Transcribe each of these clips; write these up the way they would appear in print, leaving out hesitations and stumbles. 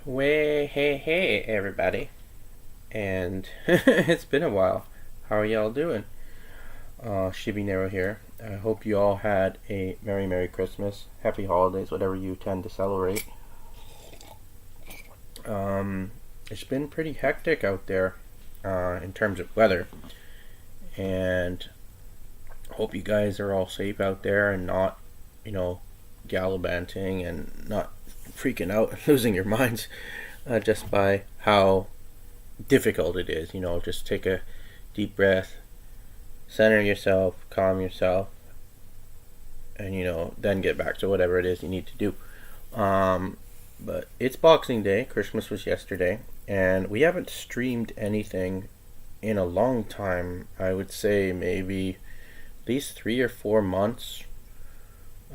Way, hey, everybody. And it's been a while. How are y'all doing? Shibi Nero here. I hope you all had a Merry Christmas, Happy Holidays, whatever you tend to celebrate. It's been pretty hectic out there in terms of weather. And hope you guys are all safe out there and not, you know, gallivanting and not freaking out and losing your minds just by how difficult it is. Just take a deep breath, center yourself, calm yourself, and then get back to whatever it is you need to do. But it's Boxing Day. Christmas was yesterday, and we haven't streamed anything in a long time. I would say maybe at least 3 or 4 months.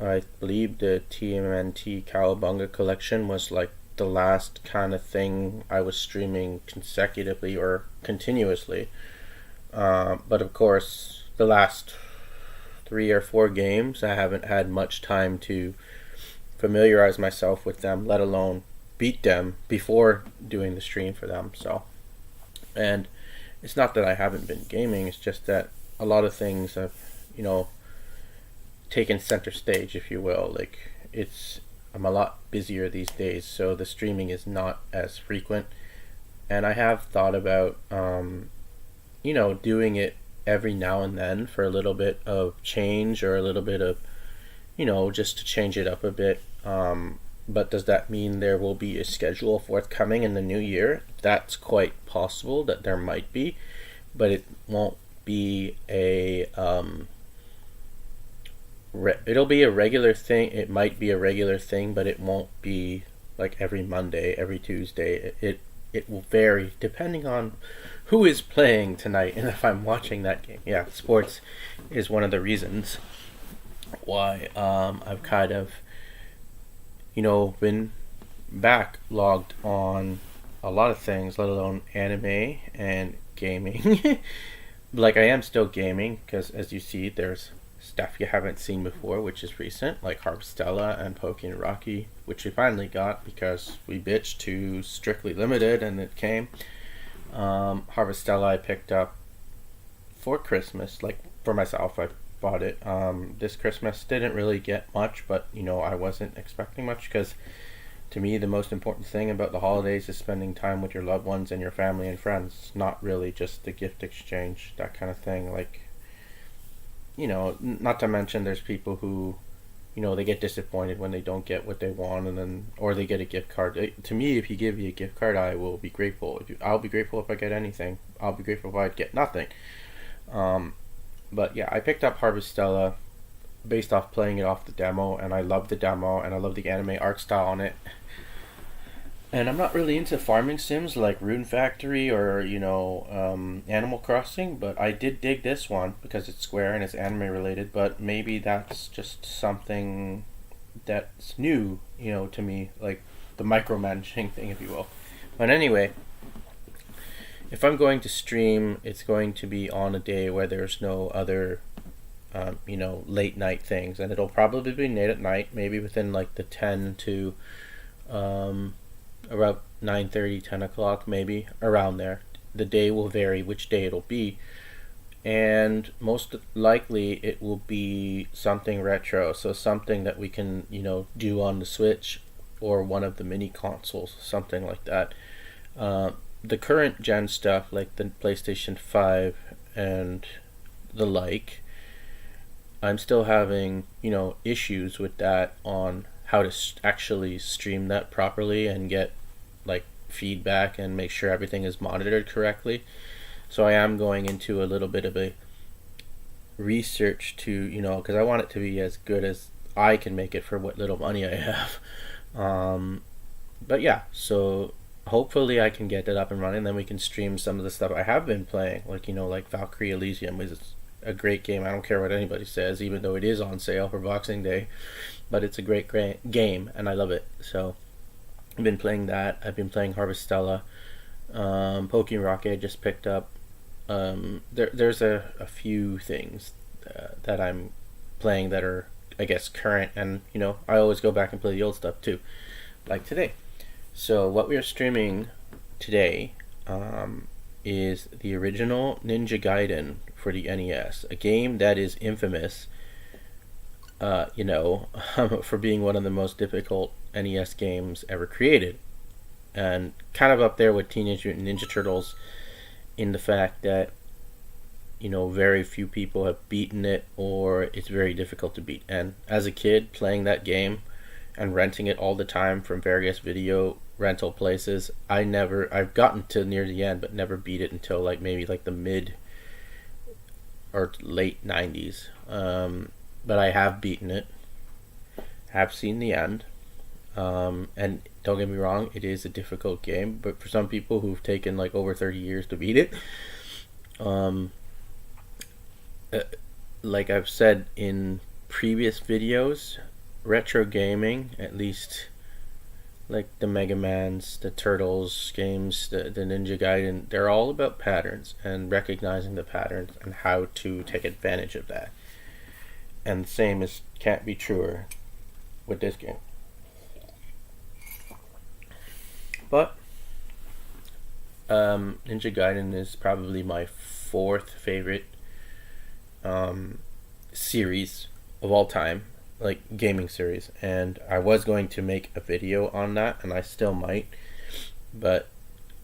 I believe the TMNT Cowabunga collection was like the last kind of thing I was streaming consecutively or continuously. But of course, the last 3 or 4 games, I haven't had much time to familiarize myself with them, let alone beat them before doing the stream for them. And it's not that I haven't been gaming, it's just that a lot of things have, taken center stage, if you will. I'm a lot busier these days, so the streaming is not as frequent. And I have thought about, doing it every now and then for a little bit of change or a little bit of, just to change it up a bit. But does that mean there will be a schedule forthcoming in the new year? That's quite possible that there might be, but it won't be it'll be a regular thing. It might be a regular thing, but it won't be like every Monday, every Tuesday. It will vary depending on who is playing tonight and if I'm watching that game. Yeah, sports is one of the reasons why I've kind of been backlogged on a lot of things, let alone anime and gaming. Like, I am still gaming because, as you see, there's stuff you haven't seen before, which is recent, like Harvestella and Pokemon Rocky, which we finally got because we bitched to Strictly Limited and it came. Harvestella I picked up for Christmas, like for myself. I bought it this Christmas. Didn't really get much, but I wasn't expecting much because to me the most important thing about the holidays is spending time with your loved ones and your family and friends, not really just the gift exchange, that kind of thing. Like, not to mention there's people who, they get disappointed when they don't get what they want, and then, or they get a gift card. To me, if you give me a gift card, I will be grateful. I'll be grateful if I get anything. I'll be grateful if I get nothing. But yeah, I picked up Harvestella based off playing it off the demo, and I love the demo, and I love the anime art style on it. And I'm not really into farming sims like Rune Factory or, Animal Crossing, but I did dig this one because it's Square and it's anime related, but maybe that's just something that's new, to me, like the micromanaging thing, if you will. But anyway, if I'm going to stream, it's going to be on a day where there's no other, late night things, and it'll probably be late at night, maybe within like the 10 to, around 9:30, 10 o'clock, maybe around there. The day will vary which day it'll be, and most likely it will be something retro, so something that we can do on the Switch or one of the mini consoles, something like that. The current gen stuff, like the PlayStation 5 and the like, I'm still having issues with that on how to actually stream that properly and get like feedback and make sure everything is monitored correctly. So I am going into a little bit of a research to because I want it to be as good as I can make it for what little money I have. But yeah, so hopefully I can get it up and running, then we can stream some of the stuff I have been playing, like like Valkyrie Elysium is a great game. I don't care what anybody says, even though it is on sale for Boxing Day, but it's a great game and I love it. So I've been playing that. I've been playing Harvestella. Pokemon Rocky I just picked up. There's a few things that I'm playing that are, I guess, current, and I always go back and play the old stuff too, like today. So what we are streaming today is the original Ninja Gaiden for the NES, a game that is infamous, for being one of the most difficult NES games ever created, and kind of up there with Teenage Mutant Ninja Turtles in the fact that very few people have beaten it, or it's very difficult to beat. And as a kid playing that game and renting it all the time from various video rental places, I've gotten to near the end but never beat it until maybe the mid or late 90s. But I have beaten it, have seen the end. And don't get me wrong, it is a difficult game, but for some people who've taken over 30 years to beat it, um, like I've said in previous videos, retro gaming, at least like the Mega Mans, the Turtles games, the Ninja Gaiden, they're all about patterns and recognizing the patterns and how to take advantage of that. And the same can't be truer with this game. But Ninja Gaiden is probably my fourth favorite series of all time, like gaming series, and I was going to make a video on that, and I still might, but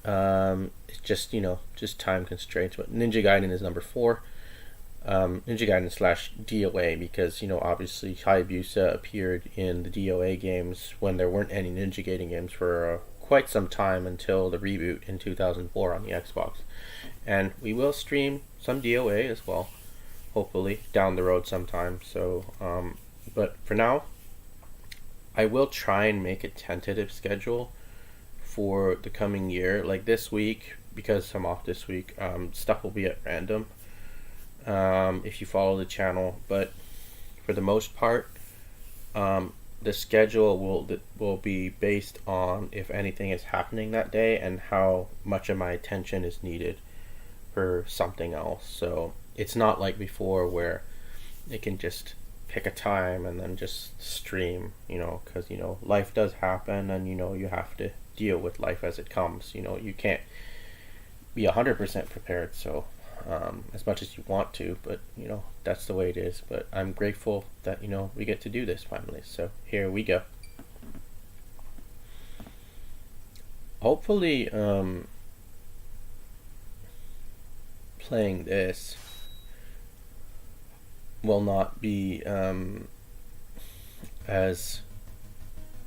it's just time constraints. But Ninja Gaiden is number 4. Ninja Gaiden slash DOA, because obviously Hayabusa appeared in the DOA games when there weren't any Ninja Gaiden games for quite some time until the reboot in 2004 on the Xbox. And we will stream some DOA as well, hopefully down the road sometime. So but for now, I will try and make a tentative schedule for the coming year. Like this week, because I'm off this week, stuff will be at random if you follow the channel. But for the most part, the schedule will be based on if anything is happening that day and how much of my attention is needed for something else. So it's not like before where it can just pick a time and then just stream, because life does happen, and you have to deal with life as it comes. You can't be 100% prepared, so as much as you want to, but that's the way it is. But I'm grateful that we get to do this finally, so here we go. Hopefully playing this will not be as,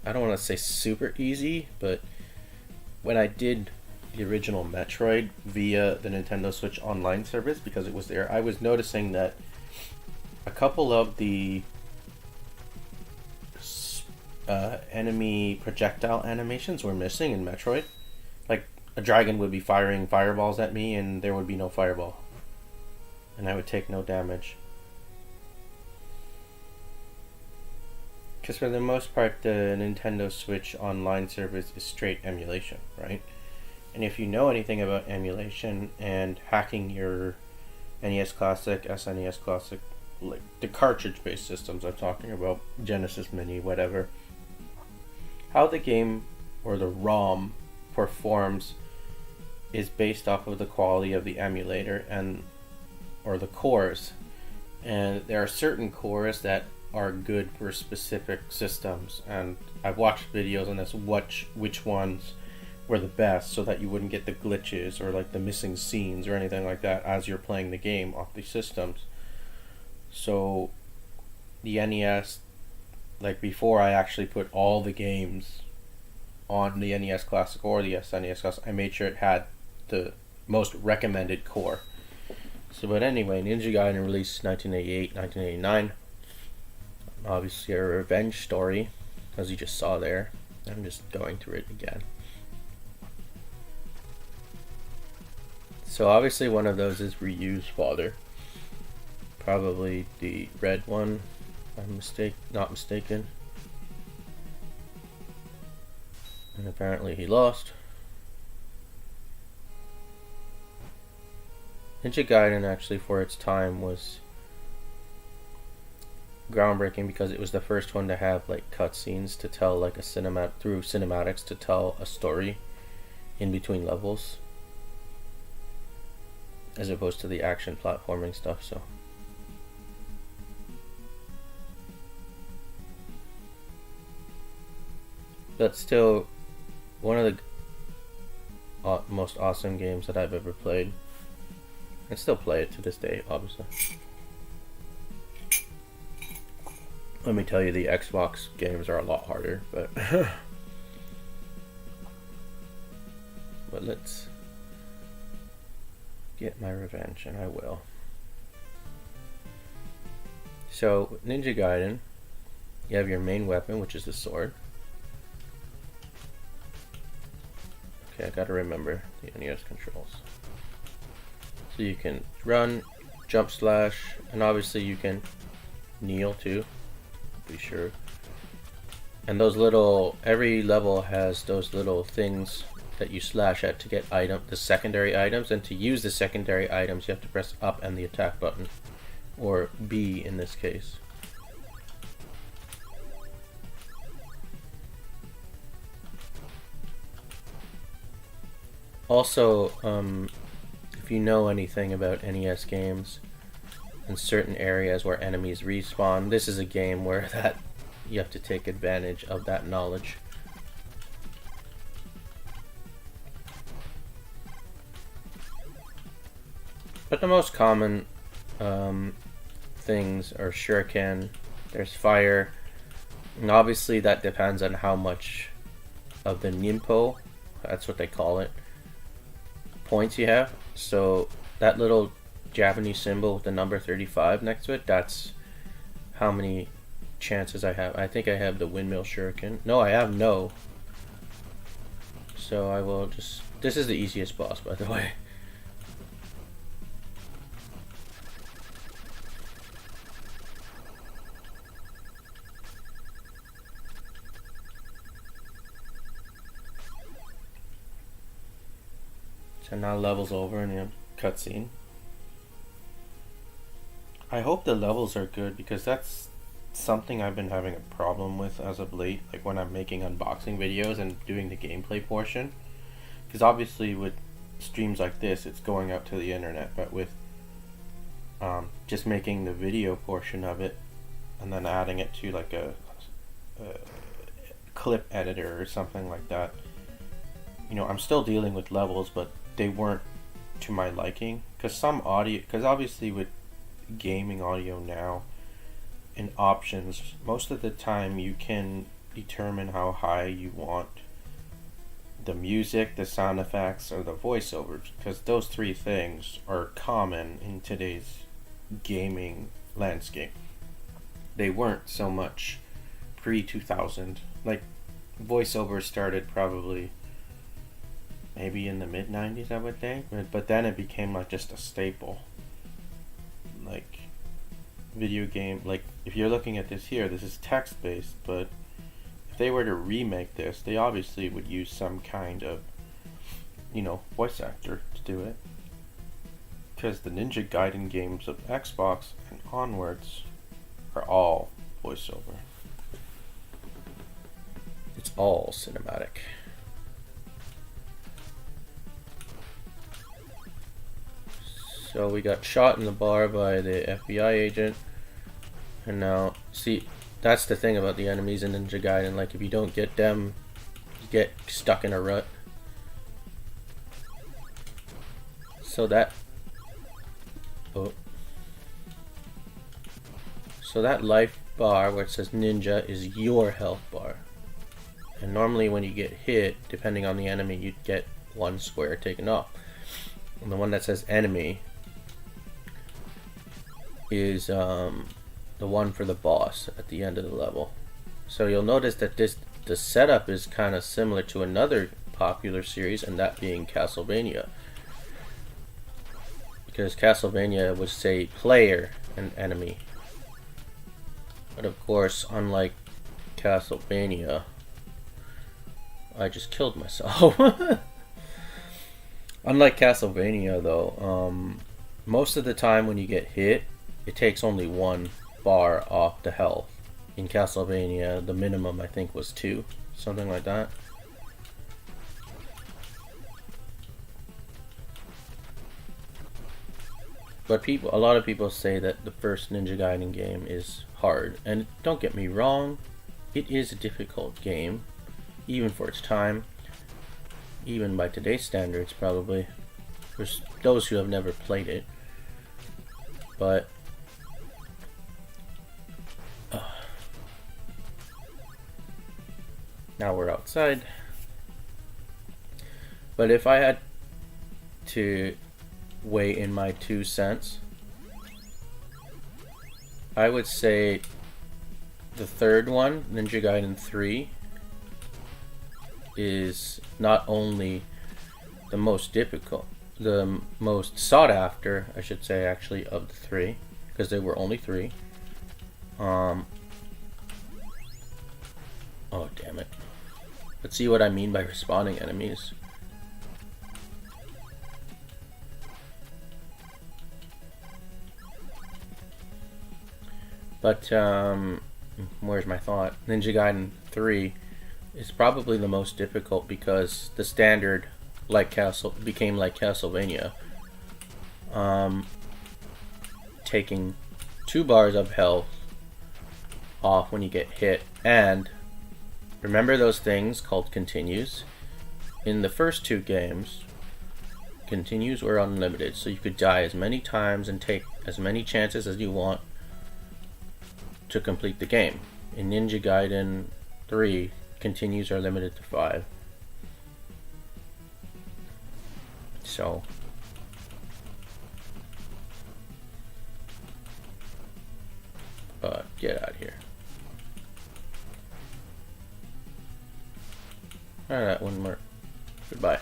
I don't want to say super easy, but when I did the original Metroid via the Nintendo Switch Online service, because it was there, I was noticing that a couple of the enemy projectile animations were missing in Metroid. Like a dragon would be firing fireballs at me and there would be no fireball, and I would take no damage. Because for the most part, the Nintendo Switch Online service is straight emulation, right? And if you know anything about emulation and hacking your NES Classic, SNES Classic, like the cartridge-based systems I'm talking about, Genesis Mini, whatever, how the game or the ROM performs is based off of the quality of the emulator or the cores. And there are certain cores that are good for specific systems, and I've watched videos on this, which ones were the best, so that you wouldn't get the glitches or the missing scenes or anything like that as you're playing the game off these systems. So the NES, before I actually put all the games on the NES Classic or the SNES Classic, I made sure it had the most recommended core. So but anyway, Ninja Gaiden released 1988, 1989. Obviously a revenge story, as you just saw there. I'm just going through it again. So obviously one of those is Ryu's father. Probably the red one, if I'm not mistaken. And apparently he lost. Ninja Gaiden actually for its time was groundbreaking because it was the first one to have like cutscenes to tell like a through cinematics to tell a story in between levels, as opposed to the action platforming stuff. So but still one of the most awesome games that I've ever played, and still play it to this day, obviously. Let me tell you, the Xbox games are a lot harder, but but let's get my revenge, and I will. So, Ninja Gaiden, you have your main weapon, which is the sword. Okay, I gotta remember the NES controls. So you can run, jump slash, and obviously you can kneel too, be sure. And those little, every level has those little things that you slash at to get the secondary items, and to use the secondary items you have to press up and the attack button, or B in this case. Also, if you know anything about NES games, in certain areas where enemies respawn, this is a game where that you have to take advantage of that knowledge. But the most common things are shuriken, there's fire, and obviously that depends on how much of the ninpo, that's what they call it, points you have. So that little Japanese symbol with the number 35 next to it, that's how many chances I have. I think I have the windmill shuriken. No, I have no. So I will just... This is the easiest boss, by the way. So now level's over and a cutscene. I hope the levels are good, because that's something I've been having a problem with as of late, like when I'm making unboxing videos and doing the gameplay portion. Because obviously with streams like this, it's going out to the internet, but with just making the video portion of it and then adding it to like a clip editor or something like that, you know, I'm still dealing with levels, but they weren't to my liking. Because obviously with gaming audio now, in options, most of the time you can determine how high you want the music, the sound effects, or the voiceovers, because those three things are common in today's gaming landscape. They weren't so much pre-2000. Like, voiceovers started probably maybe in the mid-90s, I would think, but then it became like just a staple. Like, video game, like if you're looking at this here, this is text based, but if they were to remake this, they obviously would use some kind of, you know, voice actor to do it, because the Ninja Gaiden games of Xbox and onwards are all voiceover. It's all cinematic. So we got shot in the bar by the FBI agent, and now, see, that's the thing about the enemies in Ninja Gaiden, like if you don't get them, you get stuck in a rut. So that life bar where it says ninja is your health bar, and normally when you get hit, depending on the enemy, you'd get one square taken off, and the one that says enemy is the one for the boss at the end of the level. So you'll notice that the setup is kind of similar to another popular series, and that being Castlevania, because Castlevania would say player and enemy, but of course, unlike Castlevania, I just killed myself. Unlike Castlevania though, most of the time when you get hit, it takes only one bar off the health. In Castlevania, the minimum I think was 2, something like that. But a lot of people say that the first Ninja Gaiden game is hard, and don't get me wrong, it is a difficult game, even for its time, even by today's standards probably. There's those who have never played it, but now we're outside. But if I had to weigh in my 2 cents, I would say the third one, Ninja Gaiden 3, is not only the most difficult, the most sought after, I should say, actually, of the 3, because there were only 3. Oh, damn it. Let's see what I mean by respawning enemies. But, where's my thought? Ninja Gaiden 3 is probably the most difficult because the standard became like Castlevania. Taking 2 bars of health off when you get hit, and remember those things called continues? In the first 2 games, continues were unlimited, so you could die as many times and take as many chances as you want to complete the game. In Ninja Gaiden 3, continues are limited to 5. So get out of here. That wouldn't work. Goodbye.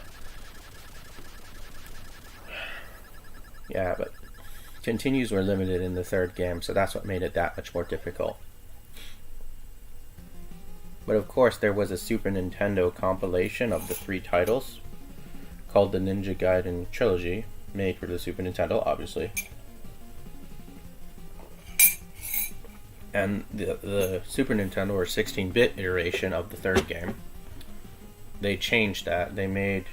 Yeah, but continues were limited in the third game, so that's what made it that much more difficult. But of course, there was a Super Nintendo compilation of the 3 titles called the Ninja Gaiden Trilogy, made for the Super Nintendo, obviously. And the Super Nintendo, or 16-bit iteration of the third game, they changed that. They made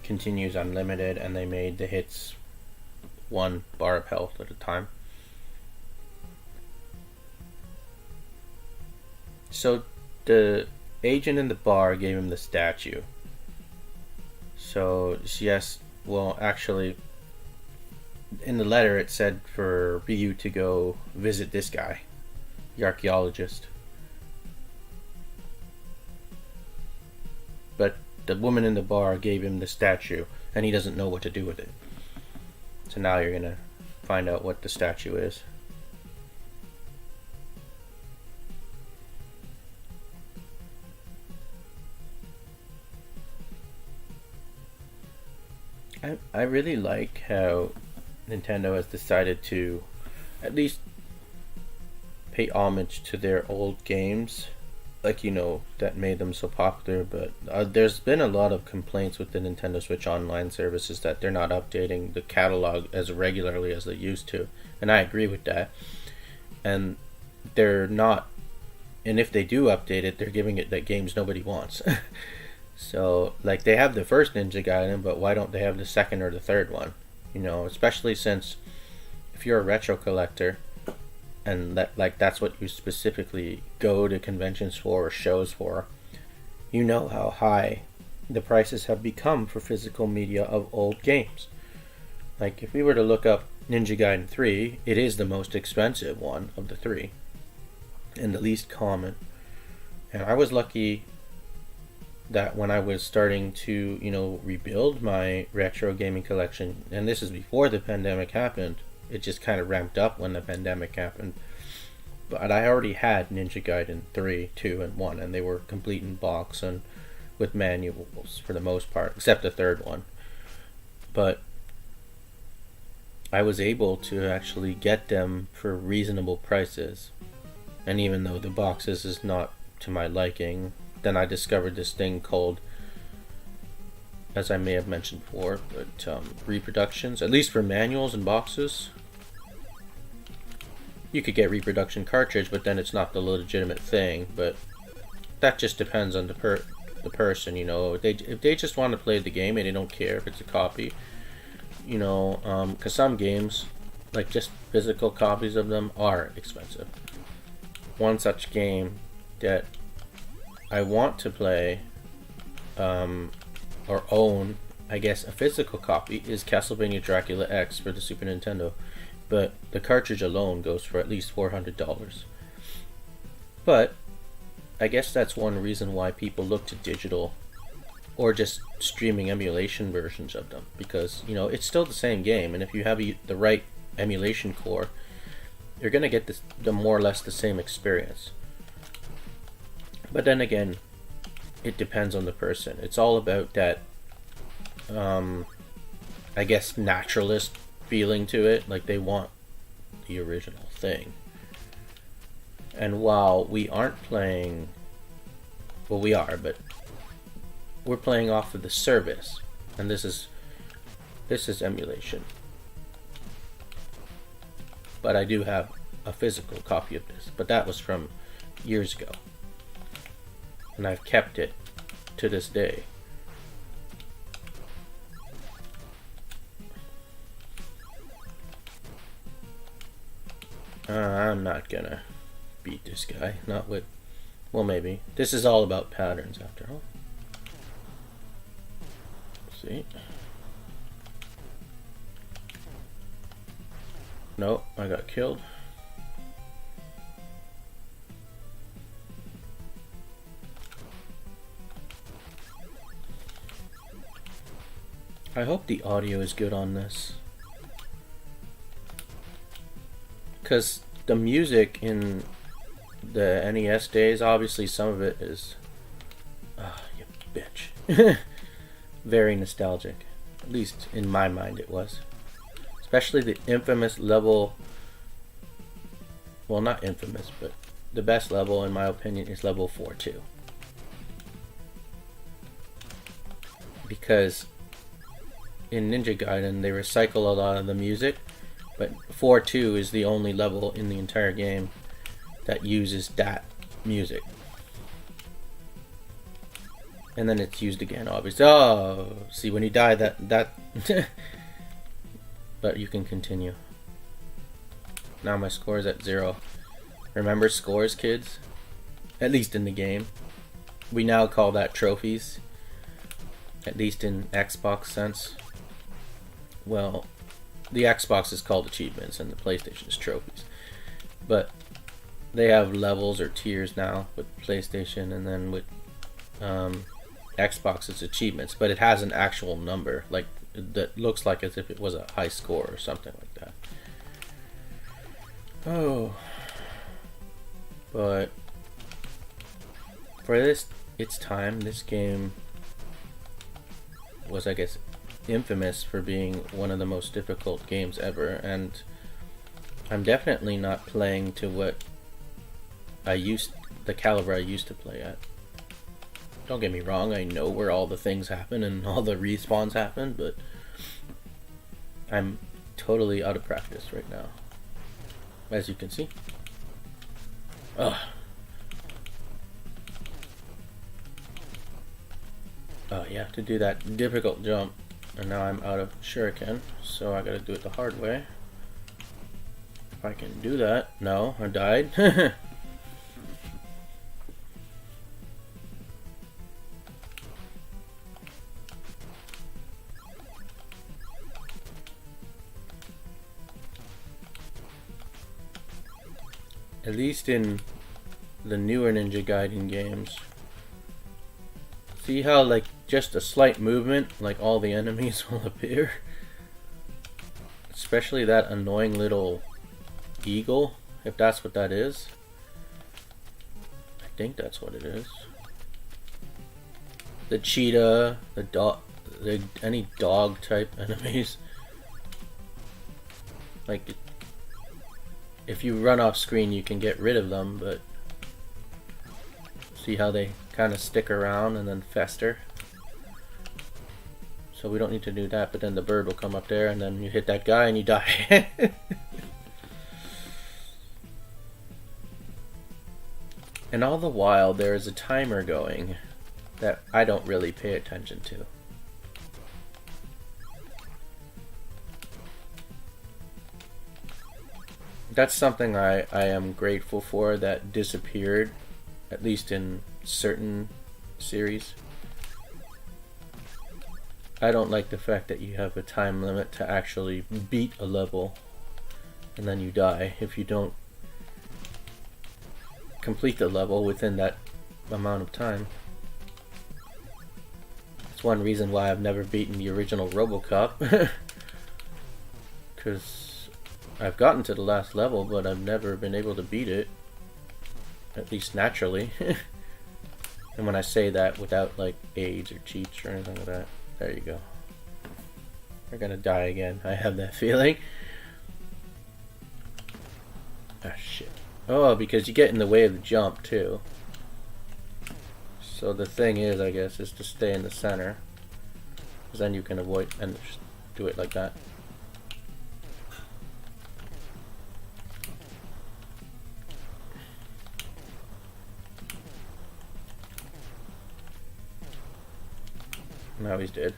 continues unlimited, and they made the hits 1 bar of health at a time. So the agent in the bar gave him the statue. So yes, well, actually, in the letter it said for Ryu to go visit this guy, the archaeologist. But the woman in the bar gave him the statue, and he doesn't know what to do with it. So now you're gonna find out what the statue is. I really like how Nintendo has decided to at least pay homage to their old games, like, you know, that made them so popular. But there's been a lot of complaints with the Nintendo Switch Online services that they're not updating the catalog as regularly as they used to, and I agree with that. And they're not, and if they do update it, they're giving it that games nobody wants. So, like, they have the first Ninja Gaiden, but why don't they have the second or the third one? You know, especially since if you're a retro collector, and that's what you specifically go to conventions for or shows for, you know how high the prices have become for physical media of old games. Like, if we were to look up Ninja Gaiden 3, it is the most expensive one of the 3, and the least common. And I was lucky that when I was starting to, you know, rebuild my retro gaming collection, and this is before the pandemic happened, it just kind of ramped up when the pandemic happened. But I already had Ninja Gaiden 3, 2, and 1, and they were complete in box and with manuals for the most part, except the third one. But I was able to actually get them for reasonable prices. And even though the boxes is not to my liking, then I discovered this thing called, as I may have mentioned before, but reproductions, at least for manuals and boxes. You could get reproduction cartridge, but then it's not the legitimate thing. But that just depends on the person, you know. If they just want to play the game and they don't care if it's a copy, you know, because some games, like just physical copies of them, are expensive. One such game that I want to play, or own, I guess, a physical copy is Castlevania Dracula X for the Super Nintendo. But the cartridge alone goes for at least $400. But I guess that's one reason why people look to digital or just streaming emulation versions of them, because, you know, it's still the same game, and if you have the right emulation core, you're gonna get the more or less the same experience. But then again, it depends on the person. It's all about that, I guess, naturalist feeling to it. Like, they want the original thing. And while we aren't playing, well, we are, but we're playing off of the service, and this is emulation. But I do have a physical copy of this, but that was from years ago, and I've kept it to this day. I'm not gonna beat this guy. Not with... Well, maybe. This is all about patterns, after all. See? Nope, I got killed. I hope the audio is good on this, because the music in the NES days, obviously some of it is, you bitch, very nostalgic. At least in my mind it was. Especially the infamous level, well, not infamous, but the best level in my opinion is level 4-2. Because in Ninja Gaiden they recycle a lot of the music, but 4-2 is the only level in the entire game that uses that music. And then it's used again, obviously. Oh, see, when you die, that but you can continue. Now my score is at 0. Remember scores, kids? At least in the game. We now call that trophies. At least in Xbox sense. Well, the Xbox is called achievements and the PlayStation is trophies. But they have levels or tiers now with PlayStation, and then with Xbox it's achievements, but it has an actual number, like, that looks like as if it was a high score or something like that. Oh, but for its time, this game was, I guess, infamous for being one of the most difficult games ever, and I'm definitely not playing to what the caliber I used to play at. Don't get me wrong, I know where all the things happen and all the respawns happen, but I'm totally out of practice right now, as you can see. Ugh. Oh yeah, to do that difficult jump, and now I'm out of shuriken, so I gotta do it the hard way. If I can do that. No, I died. At least in the newer Ninja Gaiden games, see how, like, just a slight movement, like, all the enemies will appear? Especially that annoying little eagle, if that's what that is. I think that's what it is. The cheetah, the dog, any dog type enemies. Like, if you run off screen you can get rid of them, but see how they kind of stick around and then fester. So we don't need to do that, but then the bird will come up there and then you hit that guy and you die. And all the while, there is a timer going that I don't really pay attention to. That's something I am grateful for that disappeared, at least in certain series. I don't like the fact that you have a time limit to actually beat a level and then you die if you don't complete the level within that amount of time. That's one reason why I've never beaten the original RoboCop. Because I've gotten to the last level, but I've never been able to beat it. At least naturally. And when I say that, without like aids or cheats or anything like that. There you go. We're gonna die again. I have that feeling. Ah, shit. Oh, because you get in the way of the jump, too. So the thing is, I guess, is to stay in the center. Because then you can avoid and just do it like that. Now he's dead.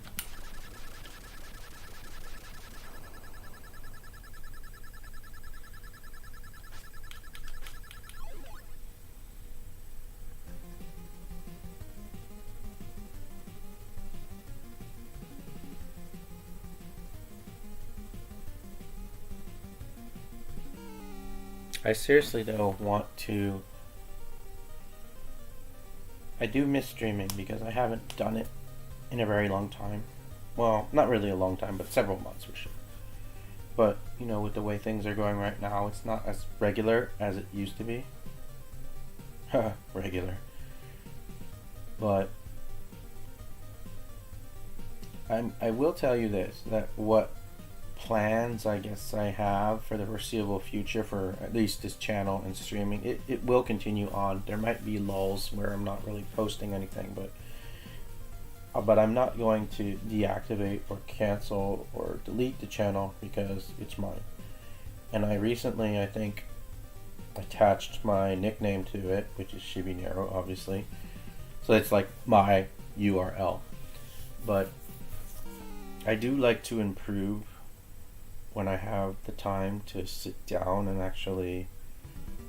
I seriously though want to... I do miss streaming because I haven't done it in a very long time. Well, not really a long time, but several months for sure. But, you know, with the way things are going right now, it's not as regular as it used to be. Regular. But I will tell you this, that what plans I guess I have for the foreseeable future for at least this channel and streaming, it will continue on. There might be lulls where I'm not really posting anything, but I'm not going to deactivate or cancel or delete the channel because it's mine. And I recently, I think, attached my nickname to it, which is Shibinero, obviously. So it's like my URL. But I do like to improve when I have the time to sit down and actually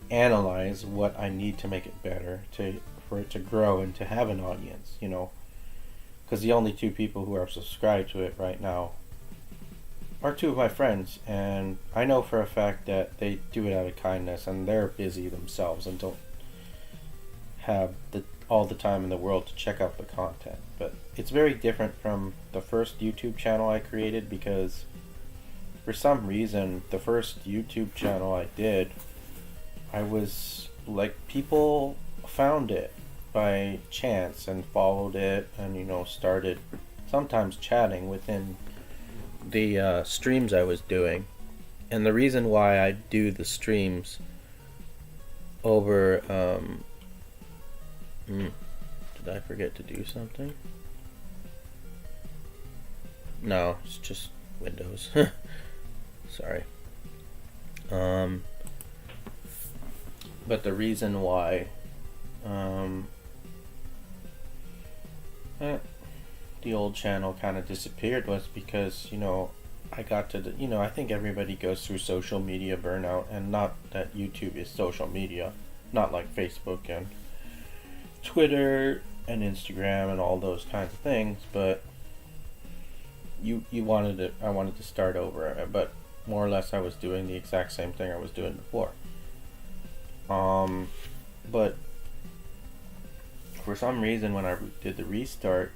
analyze what I need to make it better, for it to grow and to have an audience, you know. Because the only two people who are subscribed to it right now are two of my friends, and I know for a fact that they do it out of kindness, and they're busy themselves and don't have all the time in the world to check out the content. But it's very different from the first YouTube channel I created, because for some reason the first YouTube channel I did, I was like, people found it by chance and followed it and, you know, started sometimes chatting within the streams I was doing. And the reason why I do the streams over did I forget to do something? No, it's just Windows. Sorry. But the reason why the old channel kind of disappeared was because, you know, I got to you know, I think everybody goes through social media burnout, and not that YouTube is social media, not like Facebook and Twitter and Instagram and all those kinds of things, but I wanted to start over, but more or less I was doing the exact same thing I was doing before. But for some reason when I did the restart,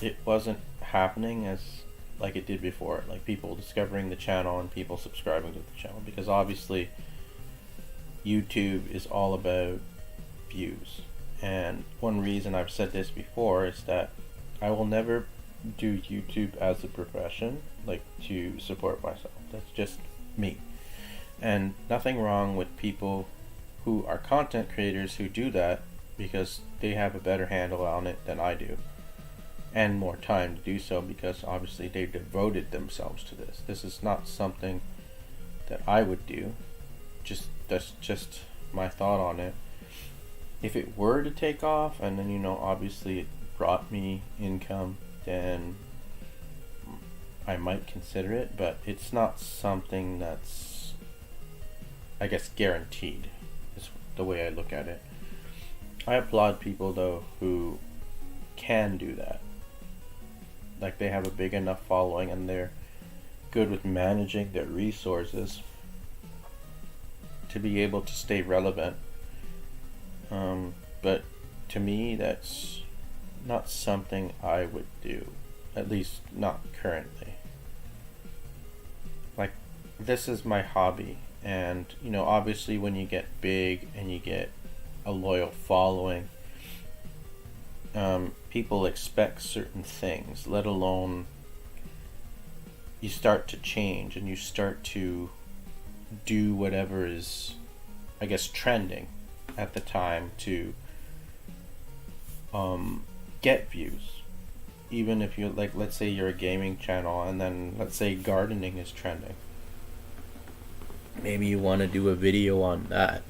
it wasn't happening as like it did before, like people discovering the channel and people subscribing to the channel, because obviously YouTube is all about views. And one reason I've said this before is that I will never do YouTube as a profession, like to support myself. That's just me. And nothing wrong with people who are content creators who do that, because they have a better handle on it than I do, and more time to do so, because obviously they've devoted themselves to this. This is not something that I would do. That's just my thought on it. if it were to take off, and then obviously it brought me income, then I might consider it, but it's not something that's, I guess, guaranteed, is the way I look at it. I applaud people, though, who can do that. Like, they have a big enough following and they're good with managing their resources to be able to stay relevant. But to me, that's not something I would do, at least not currently. Like, this is my hobby, and obviously when you get big and you get a loyal following, people expect certain things, let alone you start to change and you start to do whatever is, I guess, trending at the time to get views. Even if you, like, let's say you're a gaming channel and then let's say gardening is trending. Maybe you want to do a video on that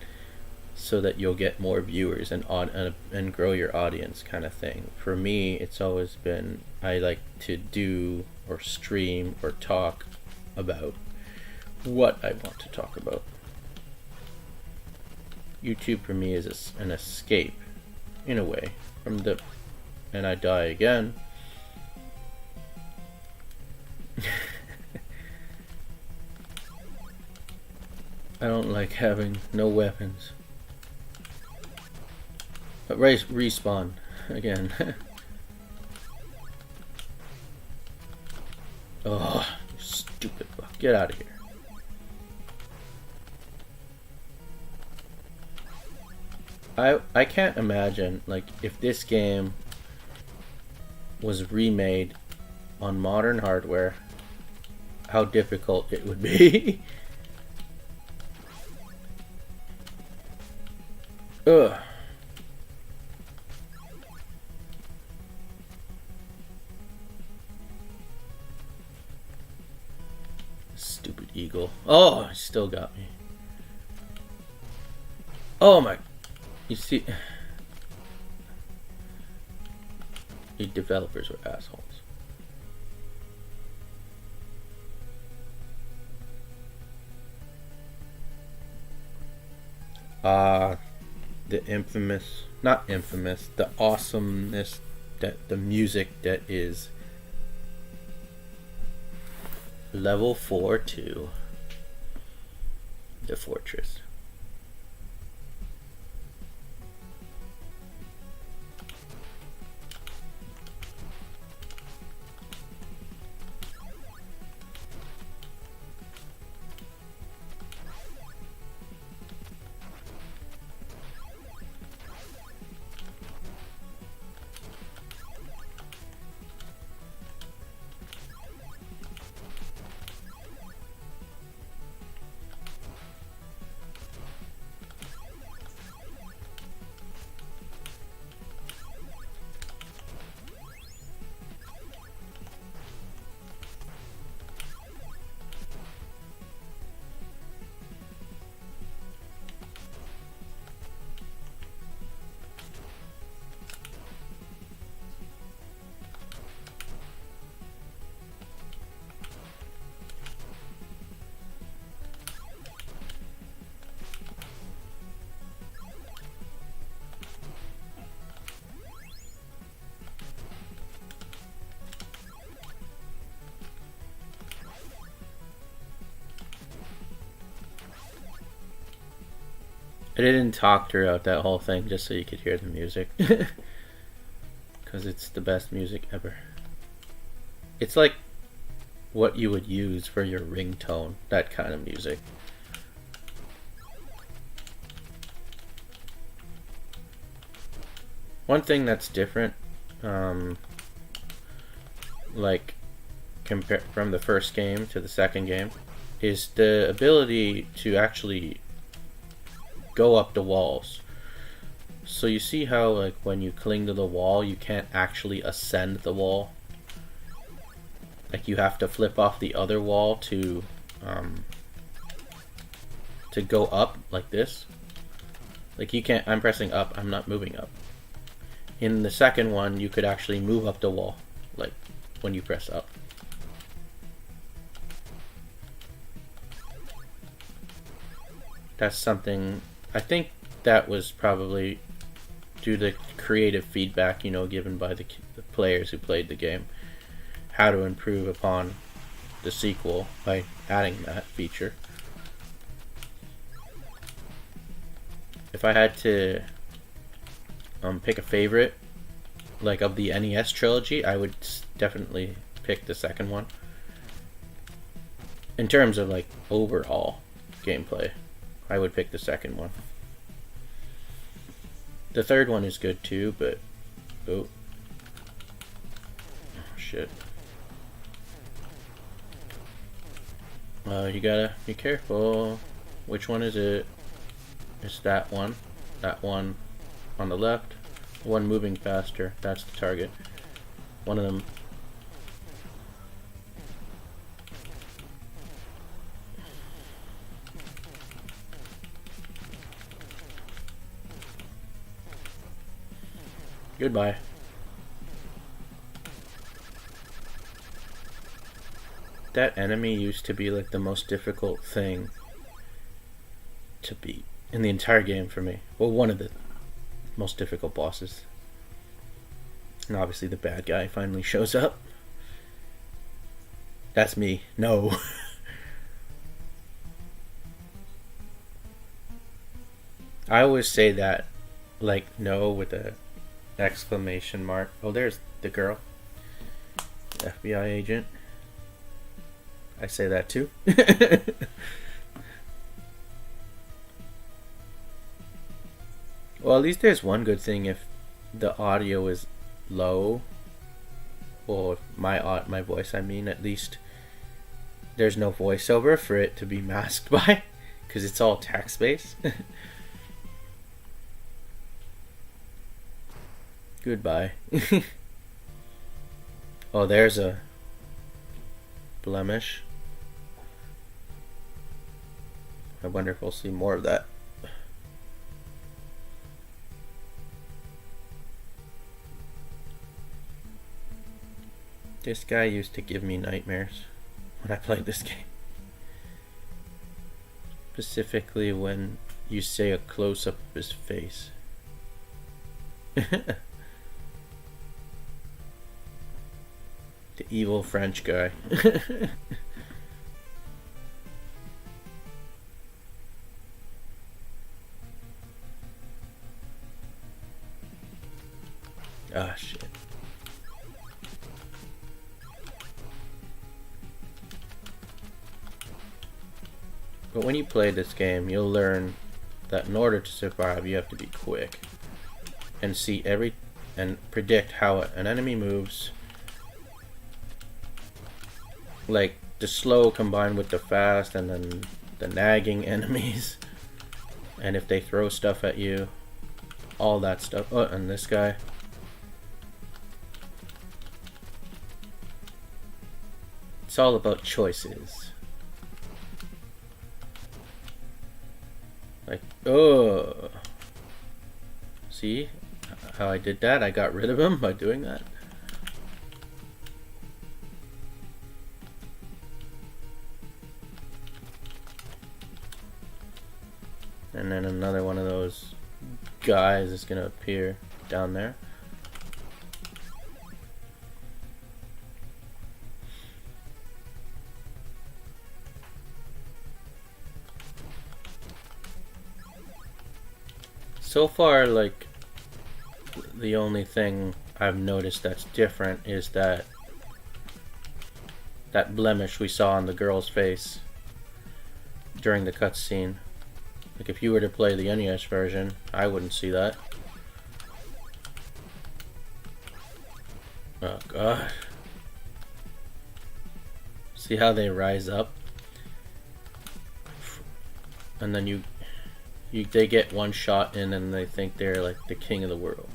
so that you'll get more viewers and grow your audience, kind of thing. For me, it's always been, I like to do or stream or talk about what I want to talk about. YouTube for me is an escape, in a way, from the, and I die again. I don't like having no weapons. But respawn again. Oh, you stupid fuck. Get out of here. I can't imagine, like, if this game was remade on modern hardware, how difficult it would be. Ugh. Stupid eagle. Oh, it still got me. Oh my. You see, the developers were assholes. The infamous, not infamous, the awesomeness, that the music that is level 4-2, the fortress. I didn't talk throughout that whole thing just so you could hear the music. Because it's the best music ever. It's like what you would use for your ringtone, that kind of music. One thing that's different, like compare from the first game to the second game, is the ability to actually go up the walls. So you see how, like, when you cling to the wall, you can't actually ascend the wall. Like, you have to flip off the other wall to go up like this. Like you can't. I'm pressing up. I'm not moving up. In the second one, you could actually move up the wall, like when you press up. That's something. I think that was probably due to creative feedback, given by the players who played the game, how to improve upon the sequel by adding that feature. If I had to pick a favorite, like of the NES trilogy, I would definitely pick the second one. In terms of like overall gameplay, I would pick the second one. The third one is good too, but oh shit. You gotta be careful. Which one is it? It's that one. That one on the left. One moving faster. That's the target. One of them. Goodbye. That enemy used to be like the most difficult thing to beat in the entire game for me. Well, one of the most difficult bosses. And obviously the bad guy finally shows up. That's me. No. I always say that, like, no with a exclamation mark. Oh, there's the girl. FBI agent. I say that too. Well, at least there's one good thing. If the audio is low, or my voice, I mean, at least there's no voiceover for it to be masked by, because it's all text based. Goodbye. Oh, there's a blemish. I wonder if we'll see more of that. This guy used to give me nightmares when I played this game. Specifically when you say a close-up of his face. The evil French guy. Ah, shit. But when you play this game, you'll learn that in order to survive, you have to be quick and see and predict how an enemy moves. Like the slow combined with the fast, and then the nagging enemies, and if they throw stuff at you, all that stuff. Oh, and this guy. It's all about choices. Like, oh, see how I did that? I got rid of him by doing that. And then another one of those guys is gonna appear down there. So far, like, the only thing I've noticed that's different is that blemish we saw on the girl's face during the cutscene. Like, if you were to play the NES version, I wouldn't see that. Oh god. See how they rise up? And then they get one shot in and they think they're like the king of the world.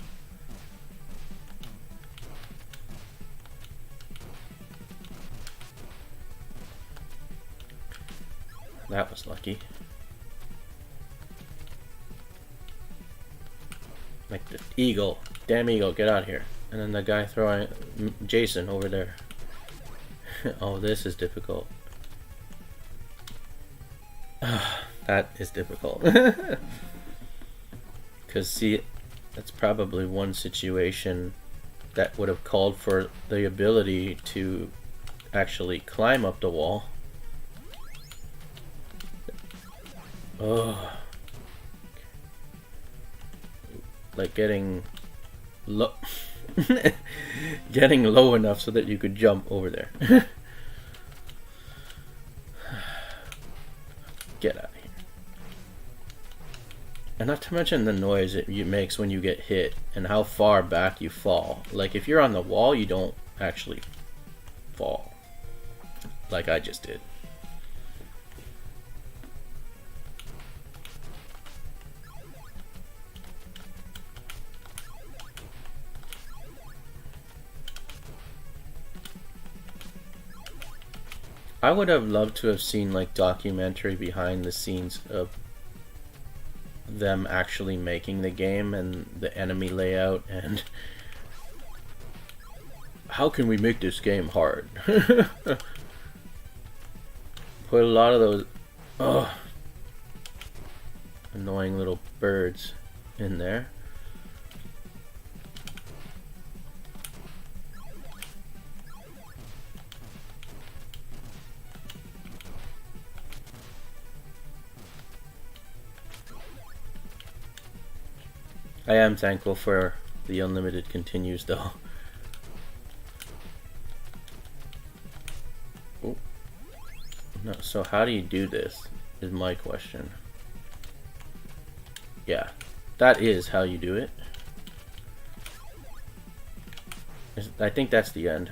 That was lucky. Like the eagle. Damn eagle, get out of here. And then the guy throwing Jason over there. Oh, this is difficult. That is difficult. Because, see, that's probably one situation that would have called for the ability to actually climb up the wall. Oh. Like getting low. Getting low enough so that you could jump over there. Get out of here. And not to mention the noise it makes when you get hit and how far back you fall. Like if you're on the wall, you don't actually fall. Like I just did. I would have loved to have seen like documentary behind the scenes of them actually making the game and the enemy layout and how can we make this game hard. Put a lot of those annoying little birds in there. I am thankful for the unlimited continues though. Oh. No, so how do you do this is my question. Yeah, that is how you do it. I think that's the end,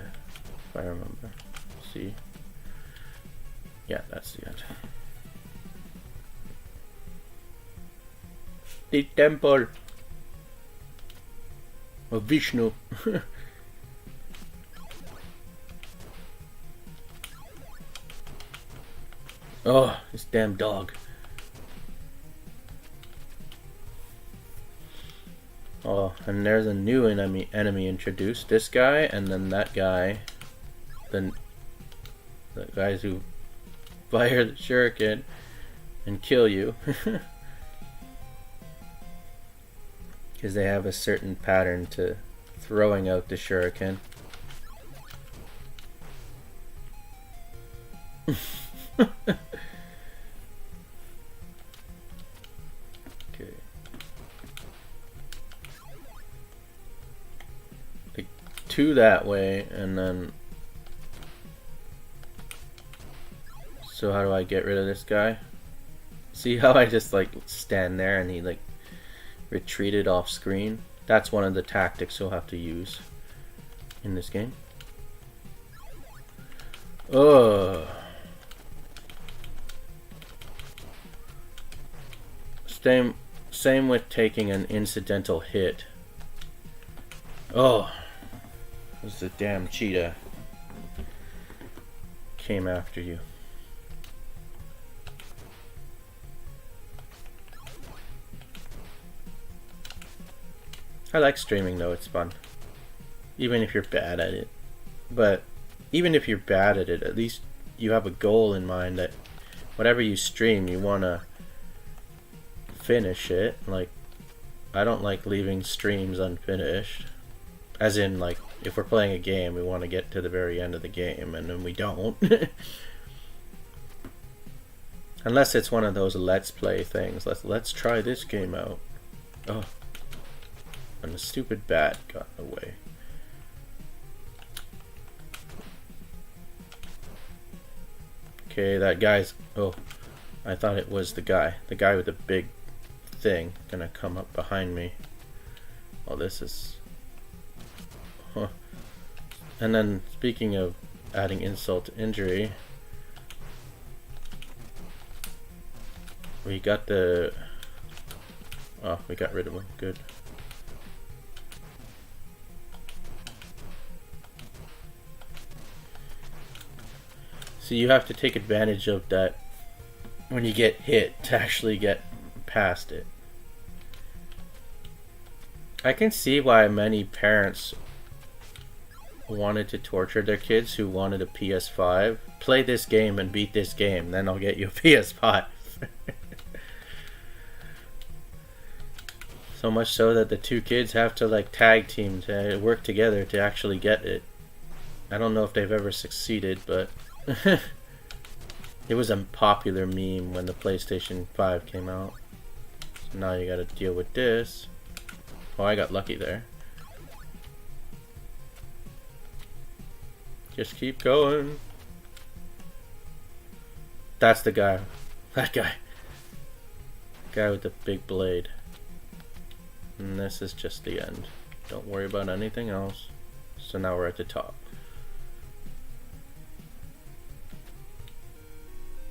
if I remember. See? Yeah, that's the end. The temple of Vishnu. Oh, this damn dog. Oh, and there's a new enemy introduced. This guy, and then that guy. Then the guys who fire the shuriken and kill you. Because they have a certain pattern to throwing out the shuriken. Okay. Like two that way, and then. So how do I get rid of this guy? See how I just like stand there and he like retreated off screen? That's one of the tactics you'll have to use in this game. Ugh. Same with taking an incidental hit. Oh, it was the damn cheetah came after you. I like streaming though, it's fun. Even if you're bad at it. But even if you're bad at it, at least you have a goal in mind that whatever you stream, you want to finish it. Like, I don't like leaving streams unfinished. As in, like, if we're playing a game, we want to get to the very end of the game, and then we don't. Unless it's one of those let's play things. Let's try this game out. Oh. And the stupid bat got away. Okay, that guy's... Oh, I thought it was the guy. The guy with the big thing gonna come up behind me. Oh, this is... Huh. And then, speaking of adding insult to injury... We got the... Oh, we got rid of him. Good. So you have to take advantage of that when you get hit to actually get past it. I can see why many parents wanted to torture their kids who wanted a PS5. Play this game and beat this game, then I'll get you a PS5. So much so that the two kids have to like tag team to work together to actually get it. I don't know if they've ever succeeded, but it was a popular meme when the PlayStation 5 came out. So now you gotta deal with this. Oh, I got lucky there. Just keep going. That's the guy. That guy. Guy with the big blade. And this is just the end. Don't worry about anything else. So now we're at the top.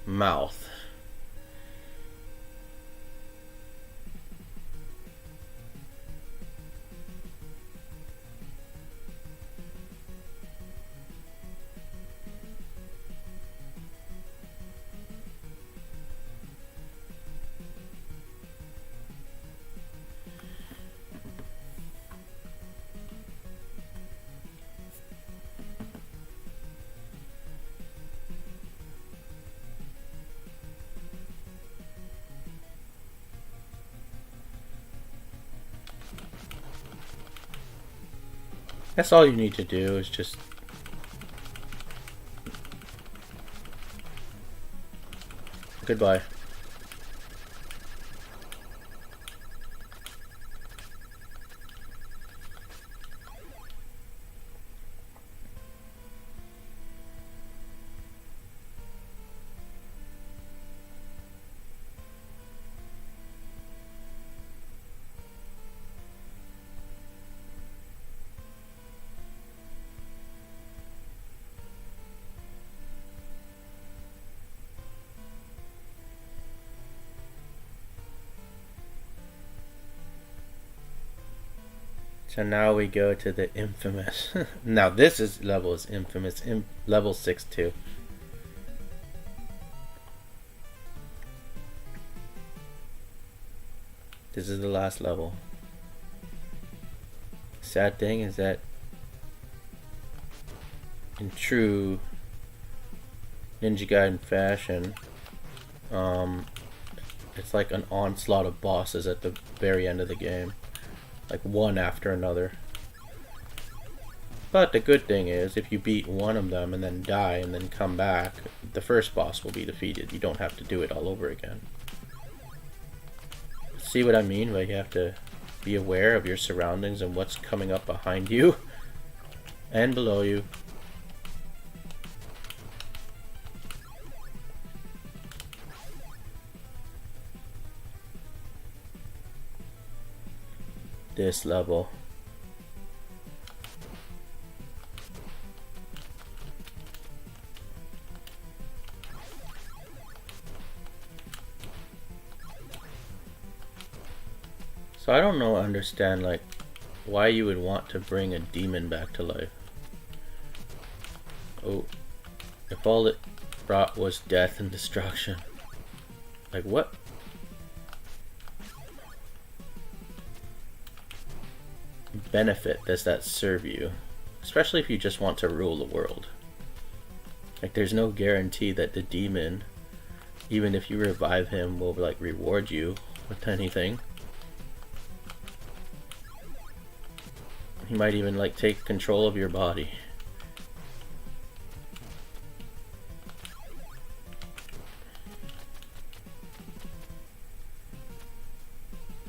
Mouth. That's all you need to do is just goodbye. So now we go to the infamous. Now this is level is infamous. Level 6-2. This is the last level. Sad thing is that in true Ninja Gaiden fashion, it's like an onslaught of bosses at the very end of the game. Like one after another. But the good thing is, if you beat one of them and then die and then come back, the first boss will be defeated. You don't have to do it all over again. See what I mean? Like you have to be aware of your surroundings and what's coming up behind you and below you. This level. So I don't understand like why you would want to bring a demon back to life. Oh, if all it brought was death and destruction. Like what? Benefit does that serve you? Especially if you just want to rule the world. Like there's no guarantee that the demon, even if you revive him, will like reward you with anything. He might even like take control of your body.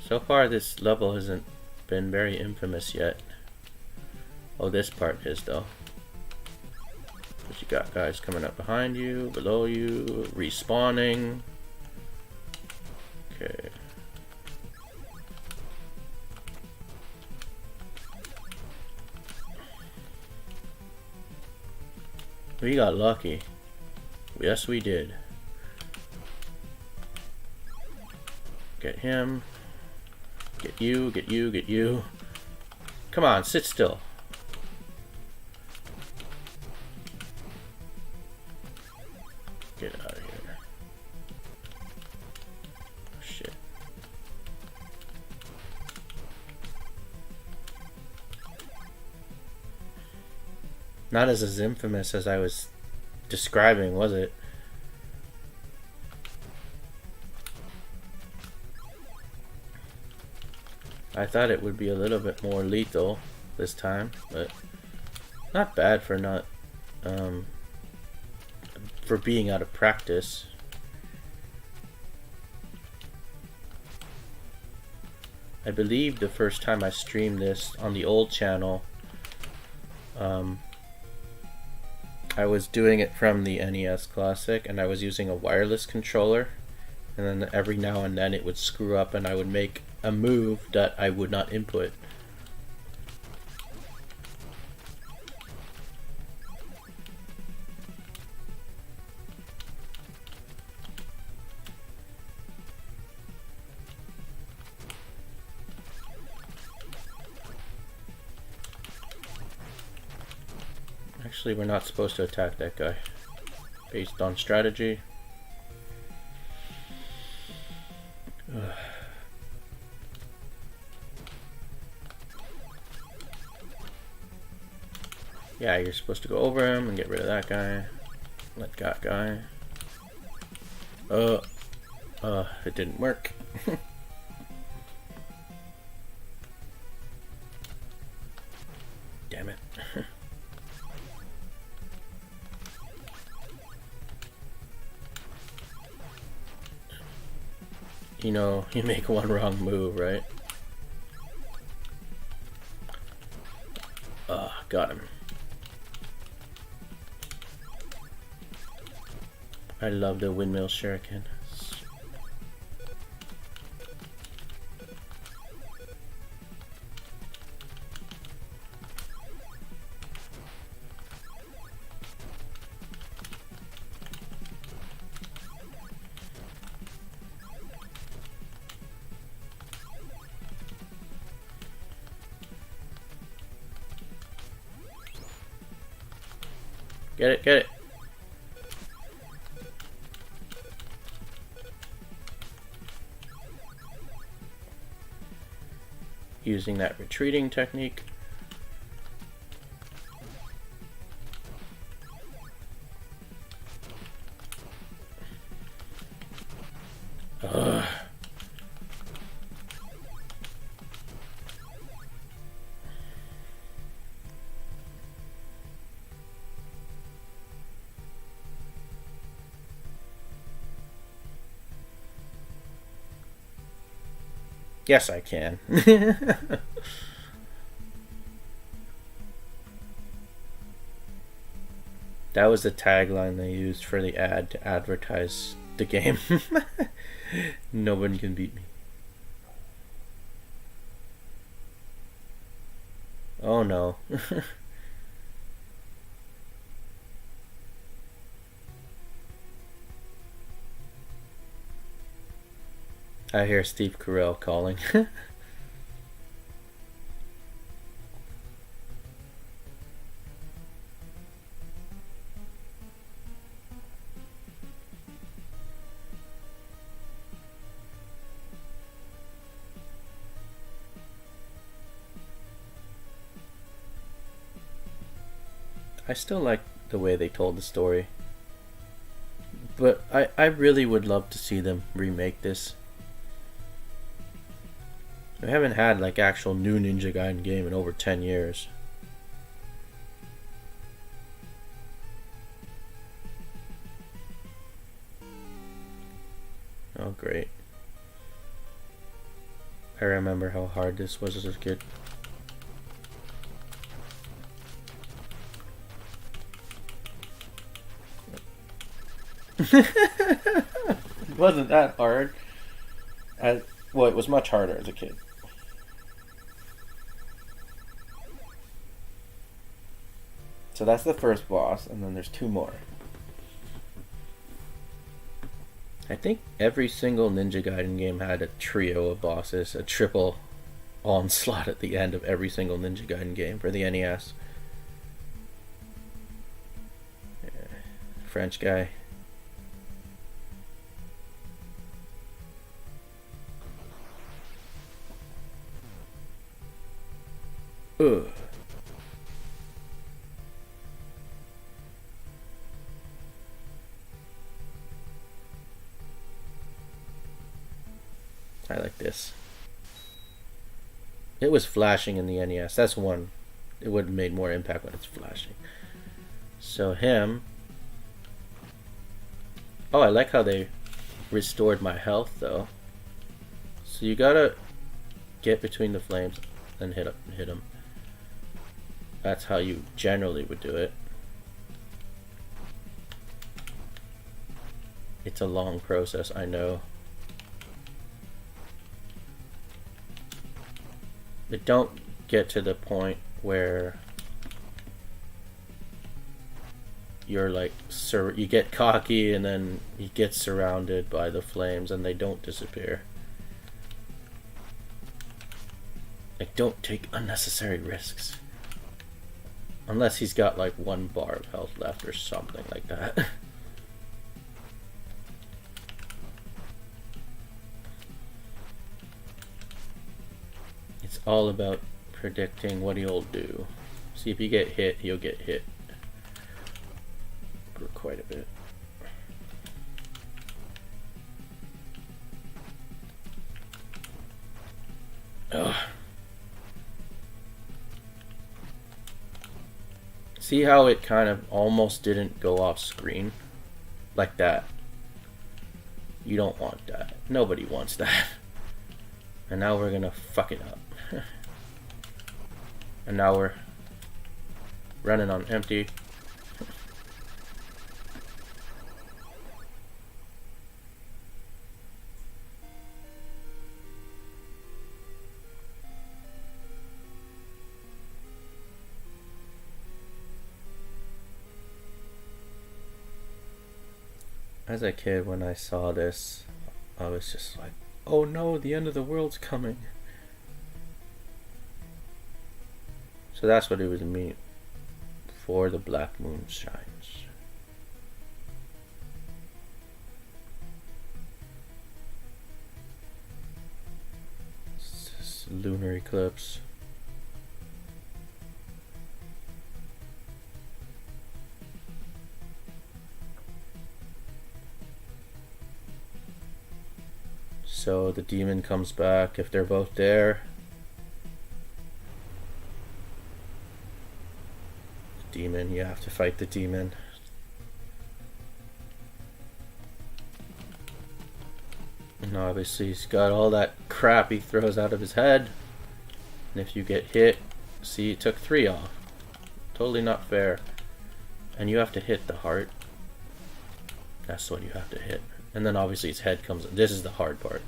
So far this level hasn't been very infamous yet. Oh, this part is though. But you got guys coming up behind you, below you, respawning. Okay. We got lucky. Yes, we did. Get him. Get you, get you, get you. Come on, sit still. Get out of here. Oh, shit. Not as infamous as I was describing, was it? I thought it would be a little bit more lethal this time, but not bad for not for being out of practice. I believe the first time I streamed this on the old channel, I was doing it from the NES Classic, and I was using a wireless controller, and then every now and then it would screw up and I would make a move that I would not input. Actually, we're not supposed to attack that guy based on strategy. Ugh. Yeah, you're supposed to go over him and get rid of that guy. Let that guy. It didn't work. Damn it. You know, you make one wrong move, right? Got him. I love the windmill shuriken. Get it, get it. Using that retreating technique. Ugh. Yes, I can. That was the tagline they used for the ad to advertise the game. No one can beat me. Oh no. I hear Steve Carell calling. I still like the way they told the story. But I really would love to see them remake this. We haven't had like actual new Ninja Gaiden game in over 10 years. Oh great. I remember how hard this was as a kid. It wasn't that hard. Well, it was much harder as a kid. So that's the first boss, and then there's two more. I think every single Ninja Gaiden game had a trio of bosses, a triple onslaught at the end of every single Ninja Gaiden game for the NES. Yeah. French guy. Ugh. this. It was flashing in the NES. That's one. It would have made more impact when it's flashing. So him. Oh, I like how they restored my health though. So you gotta get between the flames and hit him. That's how you generally would do it. It's a long process, I know. But don't get to the point where you're like, you get cocky and then you get surrounded by the flames and they don't disappear. Like, don't take unnecessary risks. Unless he's got like 1 bar of health left or something like that. It's all about predicting what he'll do. See, if you get hit, he'll get hit for quite a bit. Ugh. See how it kind of almost didn't go off screen? Like that. You don't want that. Nobody wants that. And now we're gonna fuck it up. And now we're running on empty. As a kid, when I saw this, I was just like, oh no, the end of the world's coming. So that's what it was mean for the black moon shines. This lunar eclipse. So the demon comes back if they're both there. The demon, you have to fight the demon. And obviously he's got all that crap he throws out of his head. And if you get hit, see, it took 3 off. Totally not fair. And you have to hit the heart. That's what you have to hit. And then obviously his head comes in. This is the hard part.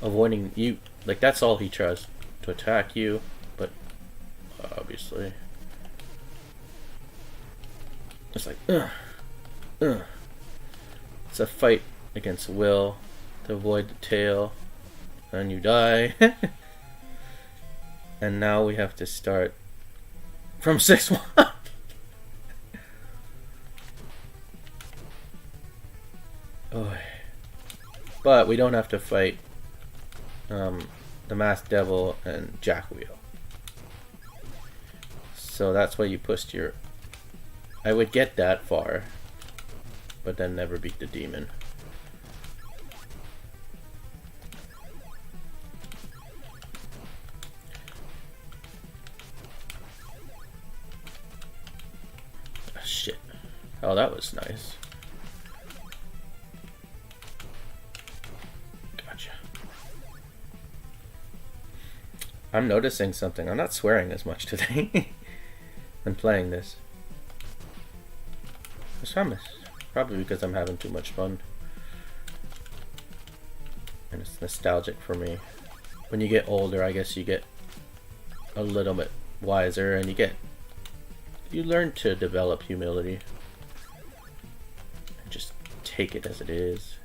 Avoiding you, like that's all he tries to attack you, but obviously it's like it's a fight against will to avoid the tail, and you die. And now we have to start from 6-1. Oh, but we don't have to fight the Masked Devil and Jackwheel. So that's why you pushed your... I would get that far, but then never beat the demon. Oh, shit. Oh, that was nice. I'm noticing something. I'm not swearing as much today when playing this. I promise. Probably because I'm having too much fun. And it's nostalgic for me. When you get older, I guess you get a little bit wiser and you learn to develop humility. And just take it as it is.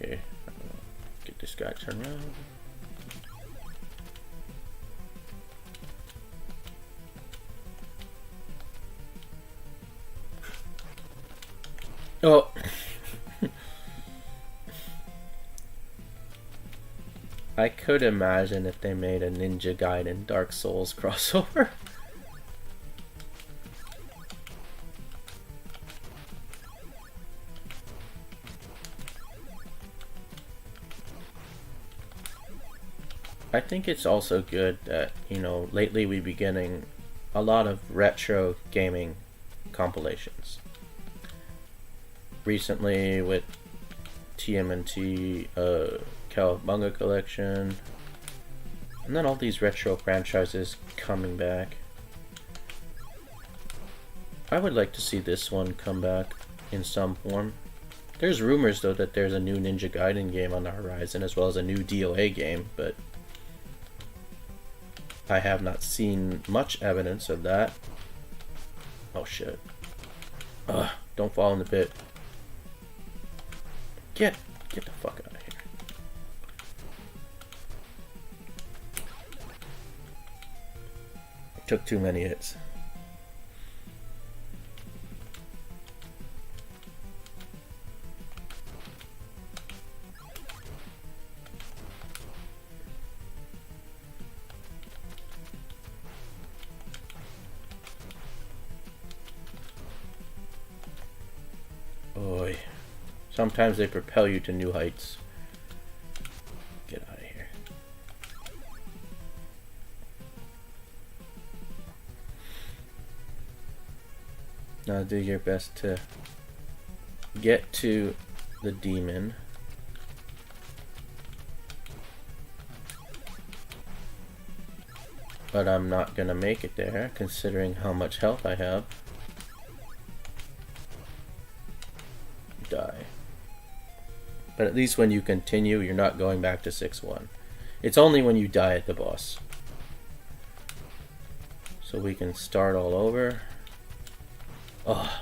Okay, get this guy turned around. Oh! I could imagine if they made a Ninja Gaiden Dark Souls crossover. I think it's also good that, lately we've been getting a lot of retro gaming compilations. Recently with TMNT, Cowabunga Collection, and then all these retro franchises coming back. I would like to see this one come back in some form. There's rumors though that there's a new Ninja Gaiden game on the horizon, as well as a new DOA game, but I have not seen much evidence of that. Oh shit. Ugh, don't fall in the pit. Get the fuck out of here. Took too many hits. Oy. Sometimes they propel you to new heights. Get out of here. Now do your best to get to the demon. But I'm not gonna make it there, considering how much health I have. Die. But at least when you continue, you're not going back to 6-1. It's only when you die at the boss. So we can start all over. Oh.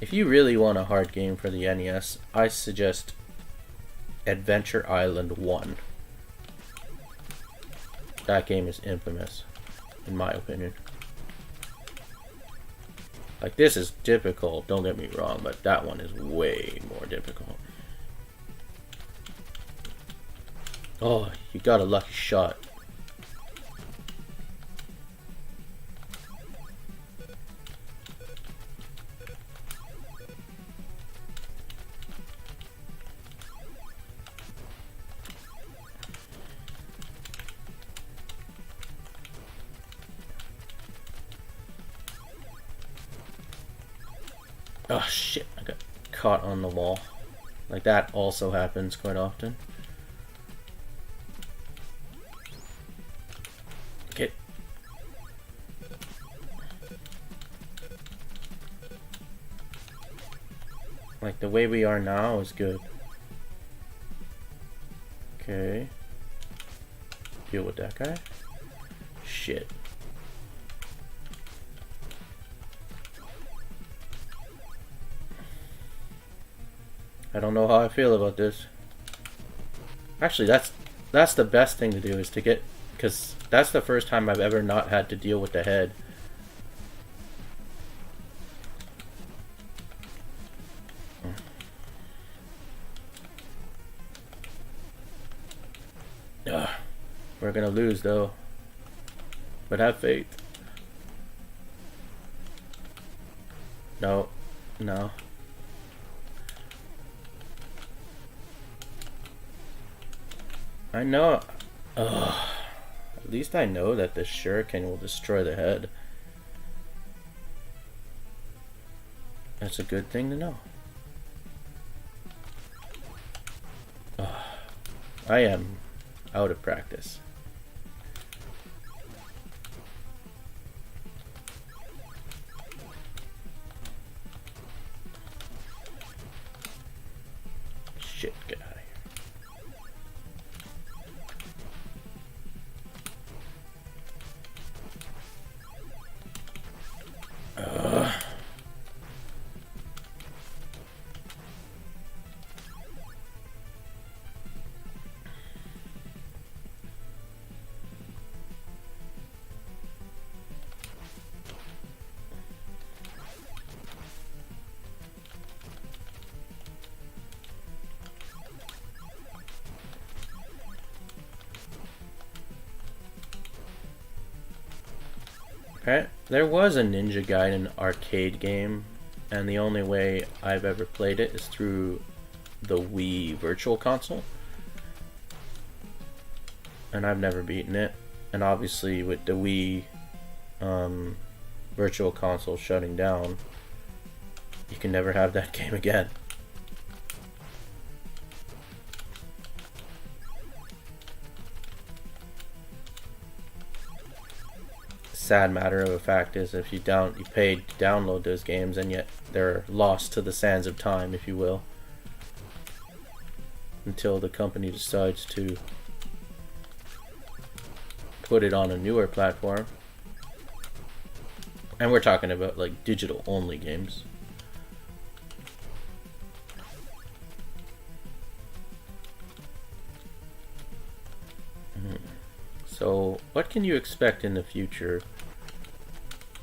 If you really want a hard game for the NES, I suggest Adventure Island 1. That game is infamous, in my opinion. Like, this is difficult, don't get me wrong, but that one is way more difficult. Oh, you got a lucky shot. Oh shit, I got caught on the wall. Like, that also happens quite often. Get. Like, the way we are now is good. Okay. Deal with that guy. Shit. I don't know how I feel about this. Actually, that's the best thing to do, is to get, because that's the first time I've ever not had to deal with the head. Ugh. We're gonna lose though, but have faith. No, no. I know. Ugh. At least I know that the shuriken will destroy the head. That's a good thing to know. Ugh. I am out of practice. Shit, get out of here. Okay, there was a Ninja Gaiden arcade game, and the only way I've ever played it is through the Wii Virtual Console, and I've never beaten it. And obviously, with the Wii Virtual Console shutting down, you can never have that game again. Sad matter of the fact is, if you paid to download those games, and yet they're lost to the sands of time, if you will, until the company decides to put it on a newer platform. And we're talking about like digital only games. So what can you expect in the future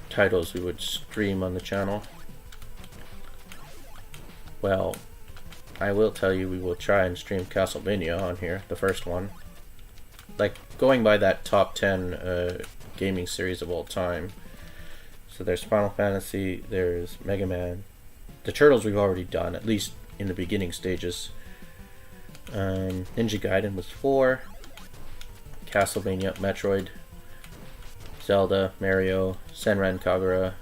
titles we would stream on the channel? Well, I will tell you, we will try and stream Castlevania on here, the first one. Like, going by that top 10 gaming series of all time. So there's Final Fantasy, there's Mega Man. The Turtles we've already done, at least in the beginning stages. Ninja Gaiden was 4. Castlevania, Metroid, Zelda, Mario, Senran Kagura.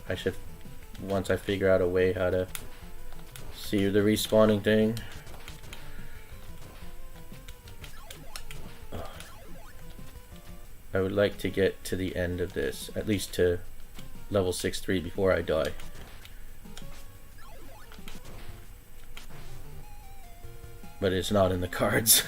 I should, once I figure out a way how to see the respawning thing. I would like to get to the end of this, at least to level 6-3 before I die. But it's not in the cards.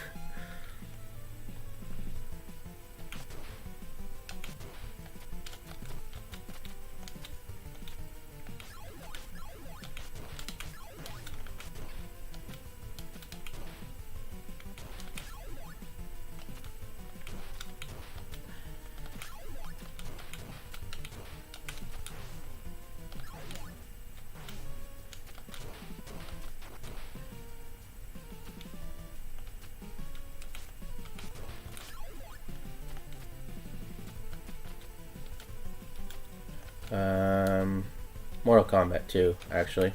Mortal Kombat 2, actually,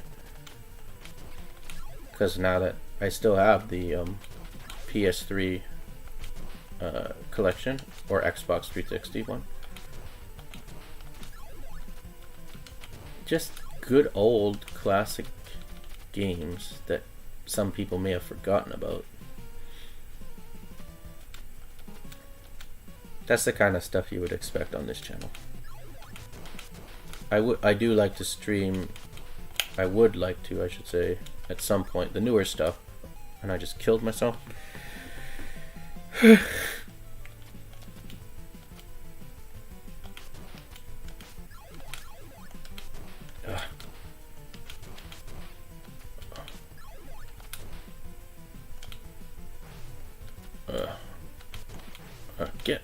because now that I still have the PS3 collection, or Xbox 360 one, just good old classic games that some people may have forgotten about. That's the kind of stuff you would expect on this channel. I do like to stream, I would like to, I should say, at some point, the newer stuff. And I just killed myself. Get.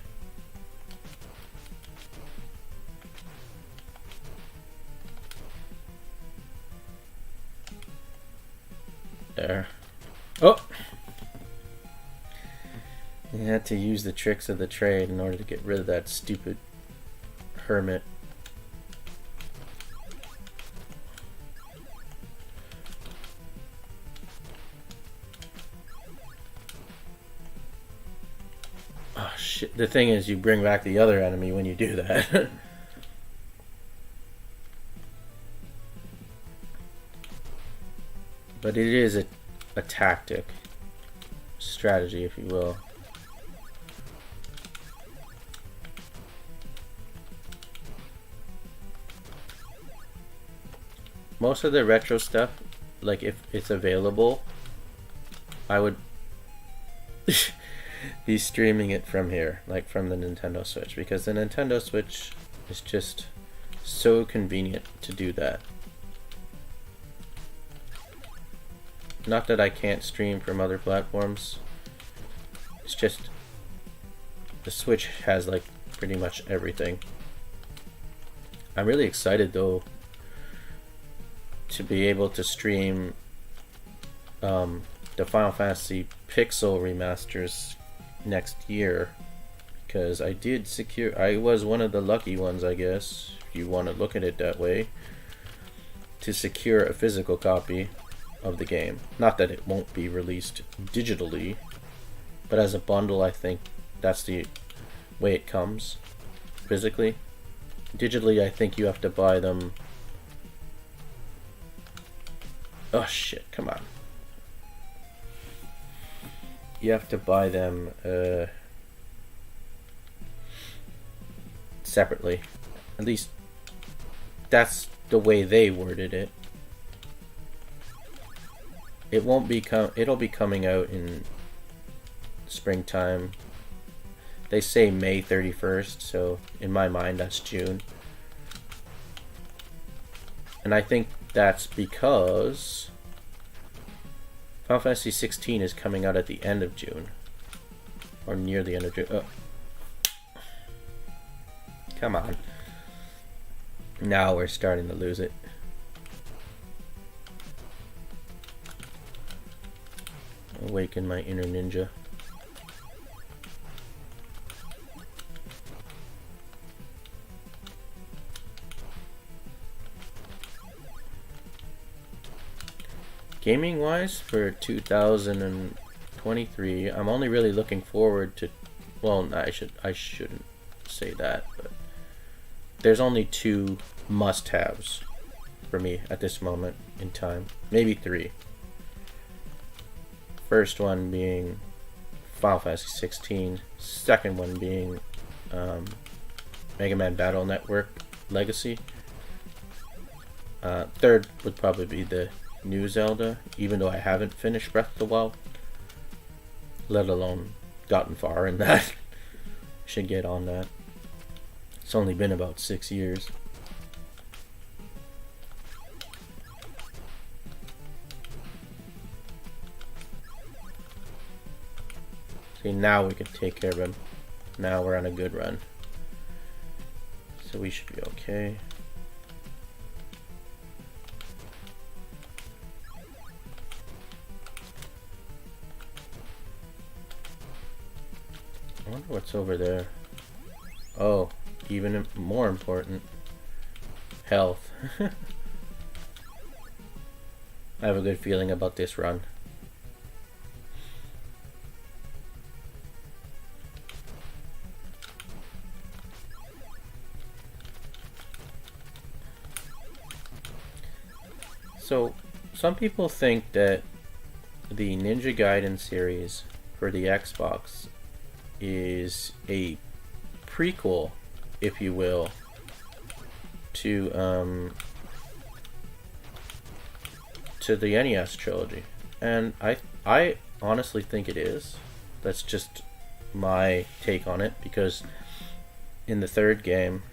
There. Oh! You had to use the tricks of the trade in order to get rid of that stupid hermit. Oh shit, the thing is, you bring back the other enemy when you do that. But it is a tactic, strategy, if you will. Most of the retro stuff, like if it's available, I would be streaming it from here, like from the Nintendo Switch, because the Nintendo Switch is just so convenient to do that. Not that I can't stream from other platforms, it's just the Switch has like pretty much everything. I'm really excited though to be able to stream the Final Fantasy Pixel remasters next year, because I did secure, I was one of the lucky ones, I guess, if you want to look at it that way, to secure a physical copy of the game. Not that it won't be released digitally, but as a bundle, I think that's the way it comes physically. Digitally, I think you have to buy them. Oh shit, come on. You have to buy them separately. At least that's the way they worded it. It won't be it'll be coming out in springtime. They say May 31st, so in my mind that's June. And I think that's because Final Fantasy 16 is coming out at the end of June. Or near the end of June. Oh. Come on. Now we're starting to lose it. Awaken my inner ninja. Gaming wise, for 2023, I'm only really looking forward to, well, I shouldn't say that, but there's only 2 must-haves for me at this moment in time. Maybe 3. First one being Final Fantasy 16. Second one being Mega Man Battle Network Legacy. Third would probably be the new Zelda, even though I haven't finished Breath of the Wild, let alone gotten far in that. Should get on that. It's only been about 6 years. See, now we can take care of him. Now we're on a good run. So we should be okay. I wonder what's over there. Oh, even more important. Health. I have a good feeling about this run. So, some people think that the Ninja Gaiden series for the Xbox is a prequel, if you will, to the NES trilogy, and I honestly think it is. That's just my take on it, because in the third game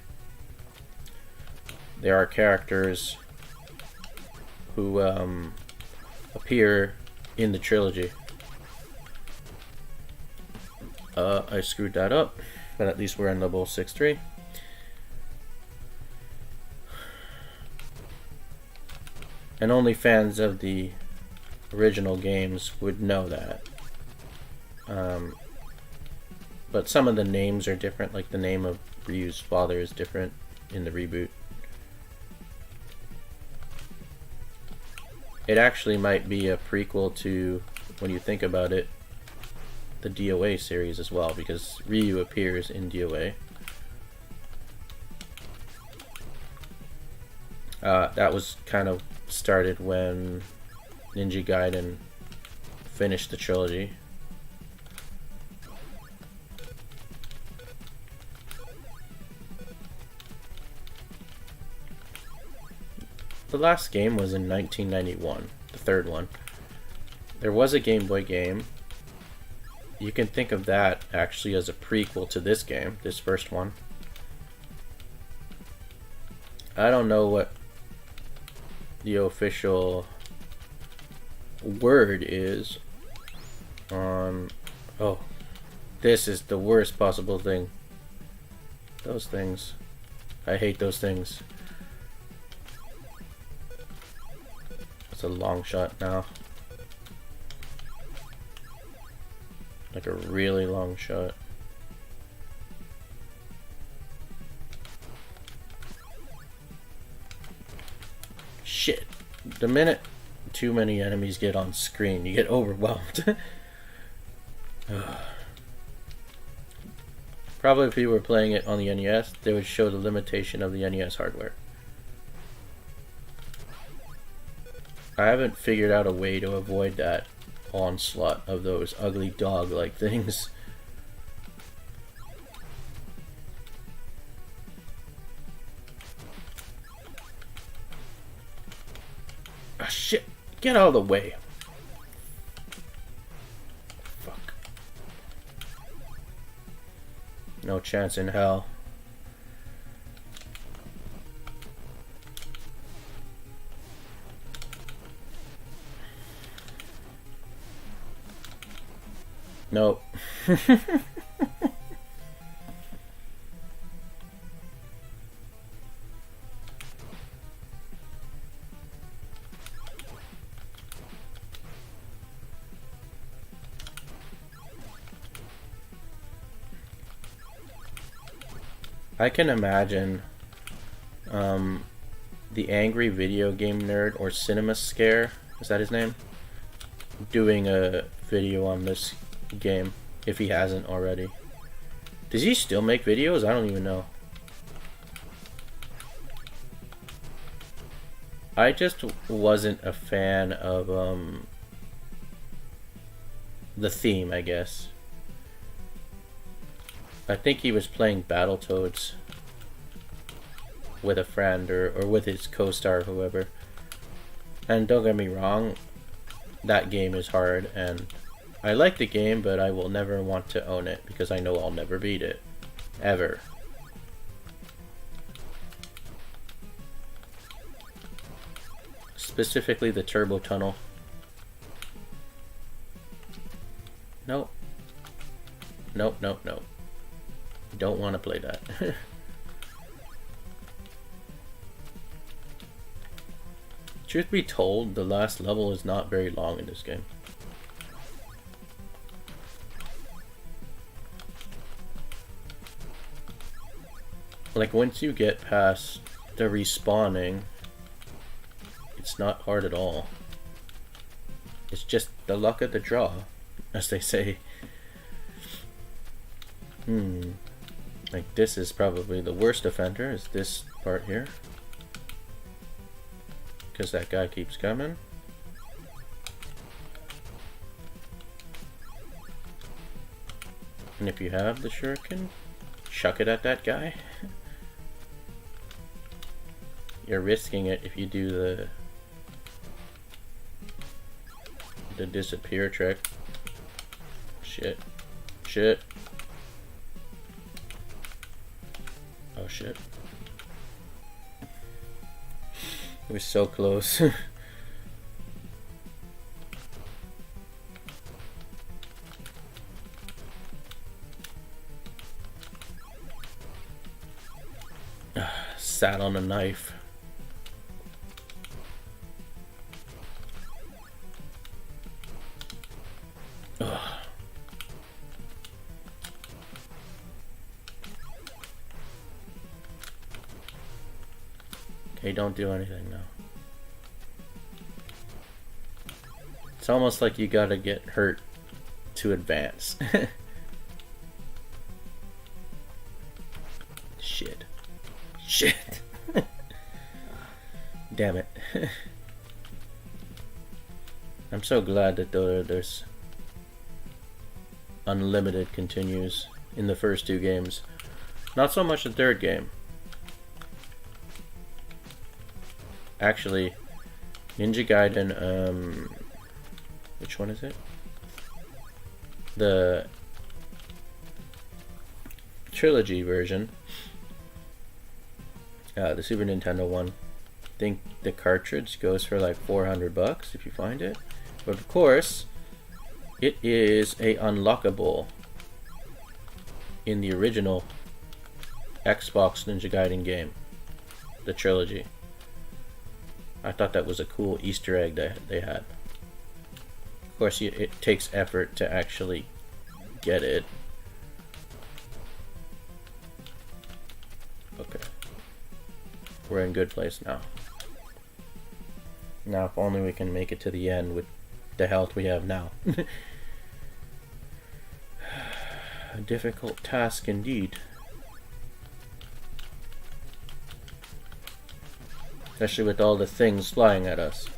there are characters who appear in the trilogy. I screwed that up, but at least we're in level 6-3. And only fans of the original games would know that. But some of the names are different, like the name of Ryu's father is different in the reboot. It actually might be a prequel to, when you think about it, the DOA series as well, because Ryu appears in DOA. That was kind of started when Ninja Gaiden finished the trilogy. The last game was in 1991, the third one. There was a Game Boy game. You can think of that actually as a prequel to this game, this first one. I don't know what the official word is on... Oh, this is the worst possible thing. Those things. I hate those things. It's a long shot now. Like a really long shot. Shit. The minute too many enemies get on screen. You get overwhelmed. Probably if you were playing it on the NES, they would show the limitation of the NES hardware. I haven't figured out a way to avoid that onslaught of those ugly dog-like things. Ah, shit! Get out of the way! Fuck. No chance in hell. Nope. I can imagine the angry video game nerd, or Cinema Scare, is that his name? Doing a video on this game, if he hasn't already. Does he still make videos? I don't even know. I just wasn't a fan of the theme, I guess. I think he was playing Battletoads with a friend or with his co-star, whoever. And don't get me wrong, that game is hard, and I like the game, but I will never want to own it because I know I'll never beat it. Ever. Specifically the turbo tunnel. Nope. Nope, nope, nope. Don't want to play that. Truth be told, the last level is not very long in this game. Like, once you get past the respawning, it's not hard at all. It's just the luck of the draw, as they say. Like, this is probably the worst offender, is this part here. Because that guy keeps coming. And if you have the shuriken, chuck it at that guy. You're risking it if you do the disappear trick. Shit. Shit. Oh shit. We're so close. Sat on a knife. Ugh. Okay, don't do anything now. It's almost like you gotta get hurt to advance. Shit. Shit. Damn it. I'm so glad that there's unlimited continues in the first two games. Not so much the third game. Actually, Ninja Gaiden, which one is it? The trilogy version. The Super Nintendo one. I think the cartridge goes for like $400 if you find it. But of course, it is a unlockable in the original Xbox Ninja Gaiden game. The trilogy. I thought that was a cool Easter egg that they had. Of course, it takes effort to actually get it. Okay. We're in good place now. Now, if only we can make it to the end with the health we have now. A difficult task indeed. Especially with all the things flying at us.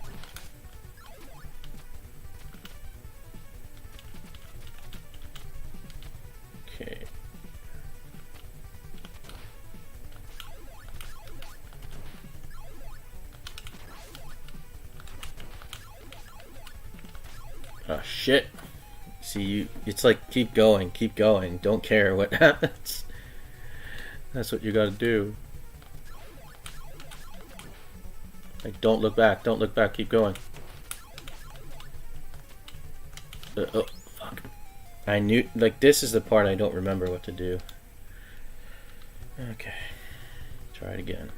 Okay. Oh shit. See, it's like keep going, don't care what happens. That's what you gotta do. Like, don't look back, keep going. Oh, fuck. I knew, like, this is the part I don't remember what to do. Okay. Try it again.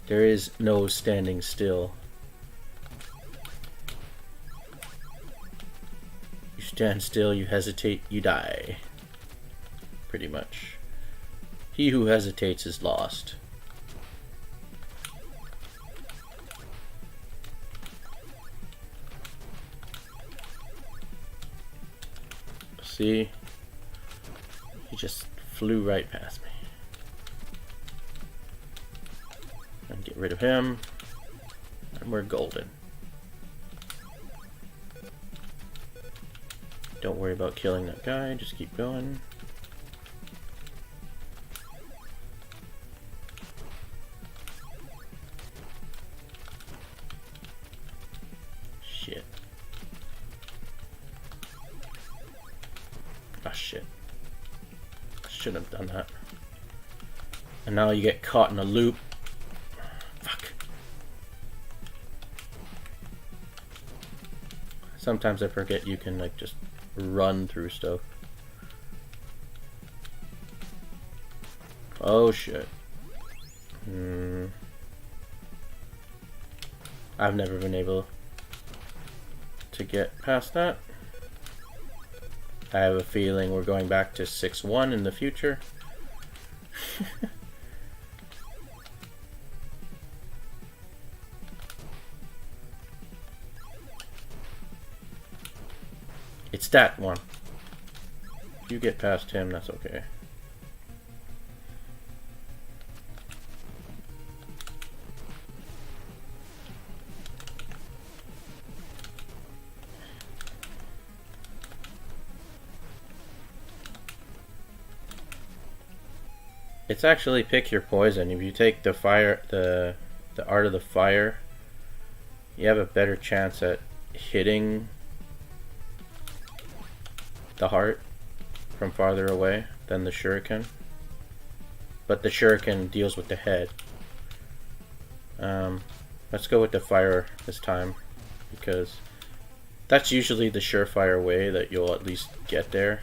There is no standing still. You stand still, you hesitate, you die. Pretty much. He who hesitates is lost. See? He just flew right past me. And get rid of him. And we're golden. Don't worry about killing that guy, just keep going. Shit. Ah, shit. Shouldn't have done that. And now you get caught in a loop. Fuck. Sometimes I forget you can, like, just run through stuff. Oh shit. I've never been able to get past that. I have a feeling we're going back to 6-1 in the future. It's that one. If you get past him, that's okay. It's actually pick your poison. If you take the fire, the art of the fire, you have a better chance at hitting the heart from farther away than the shuriken. But the shuriken deals with the head. Let's go with the fire this time, because that's usually the surefire way that you'll at least get there.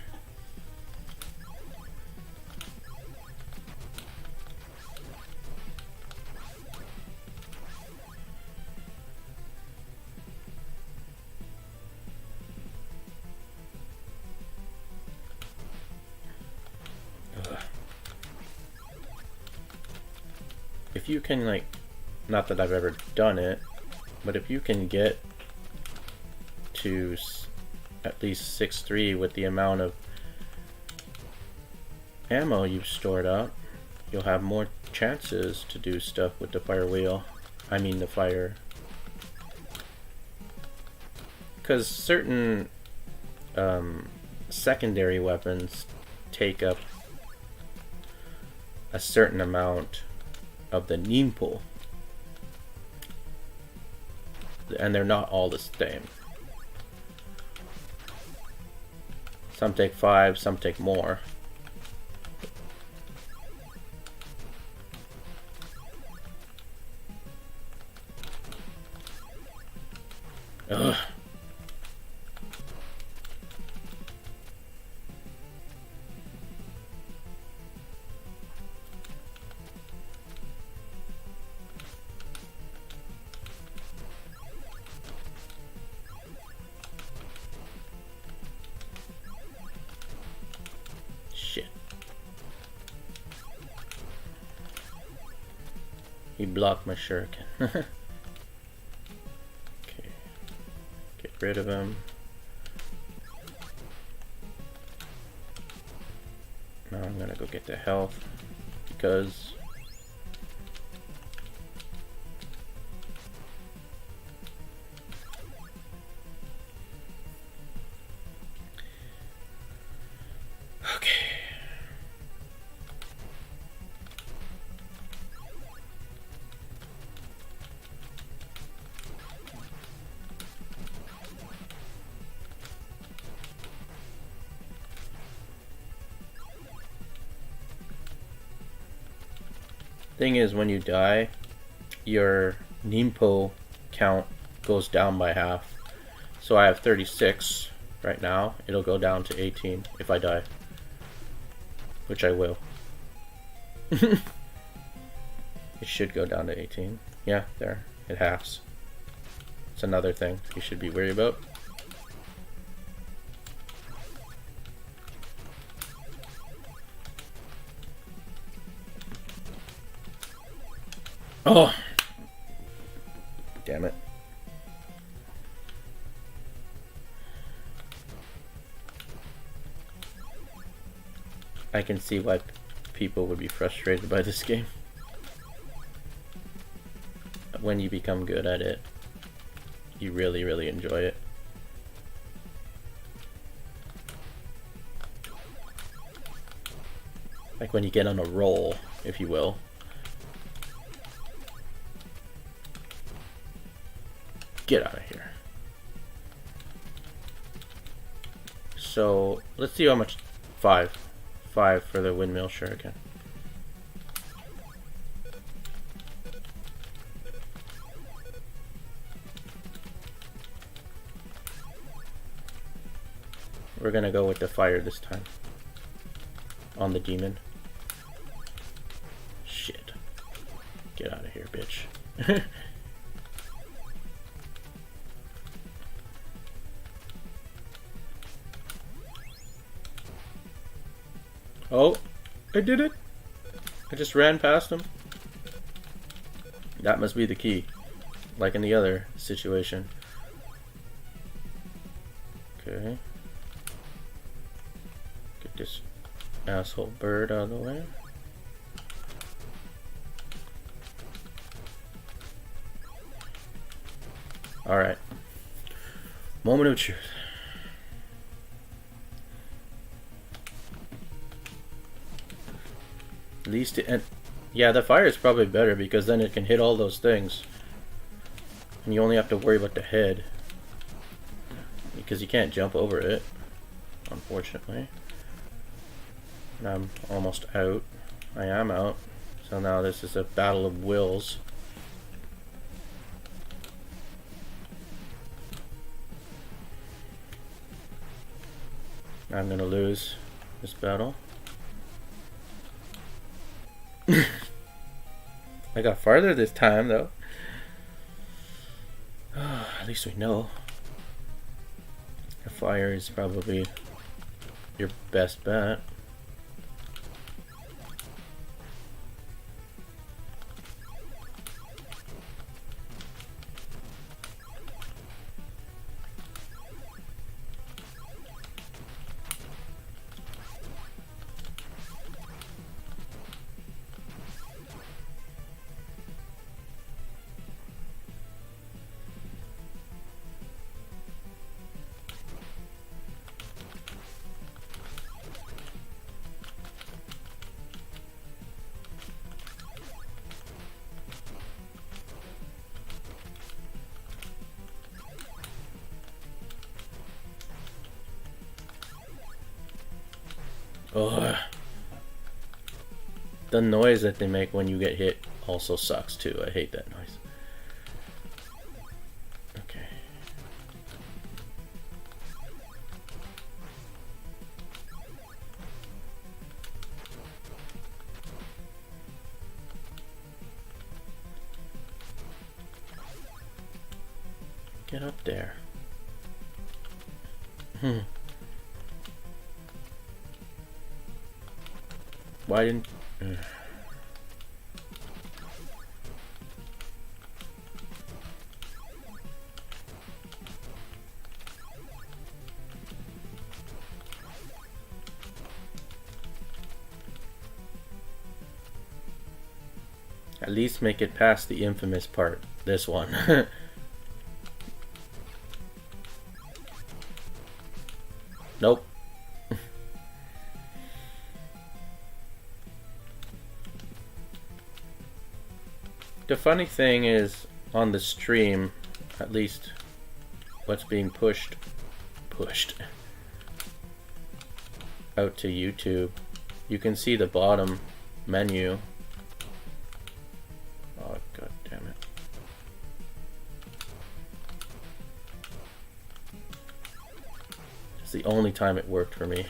If you can, like, not that I've ever done it, but if you can get to at least 6-3 with the amount of ammo you've stored up, you'll have more chances to do stuff with the fire wheel. I mean the fire. Because certain secondary weapons take up a certain amount of the neem pool, and they're not all the same. Some take 5, some take more. Ugh. He blocked my shuriken. Okay. Get rid of him. Now I'm gonna go get the health because thing is, when you die, your Nimpo count goes down by half. So I have 36 right now. It'll go down to 18 if I die. Which I will. It should go down to 18. Yeah, there. It halves. It's another thing you should be worried about. Oh! Damn it. I can see why people would be frustrated by this game. When you become good at it, you really, really enjoy it. Like when you get on a roll, if you will. Get out of here. So, let's see how much. 5 for the windmill shuriken. We're gonna go with the fire this time. On the demon. Shit. Get out of here, bitch. Oh, I did it. I just ran past him. That must be the key. Like in the other situation. Okay. Get this asshole bird out of the way. Alright. Moment of truth. At least it, and yeah, the fire is probably better because then it can hit all those things. And you only have to worry about the head. Because you can't jump over it, unfortunately. And I'm almost out. I am out. So now this is a battle of wills. I'm gonna lose this battle. I got farther this time though. At least we know. The fire is probably your best bet. Ugh. The noise that they make when you get hit also sucks too. I hate that noise. Okay. Get up there. Why didn't... At least make it past the infamous part. This one. Nope. The funny thing is, on the stream, at least what's being pushed out to YouTube, you can see the bottom menu. Oh, god damn it. It's the only time it worked for me.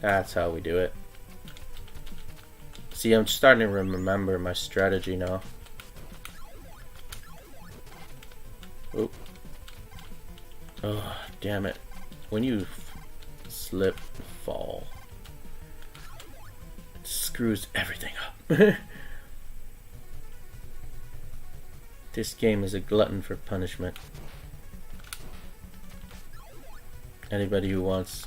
That's how we do it. See, I'm starting to remember my strategy now. Oop. Oh, damn it. When you slip and fall, it screws everything up. This game is a glutton for punishment. Anybody who wants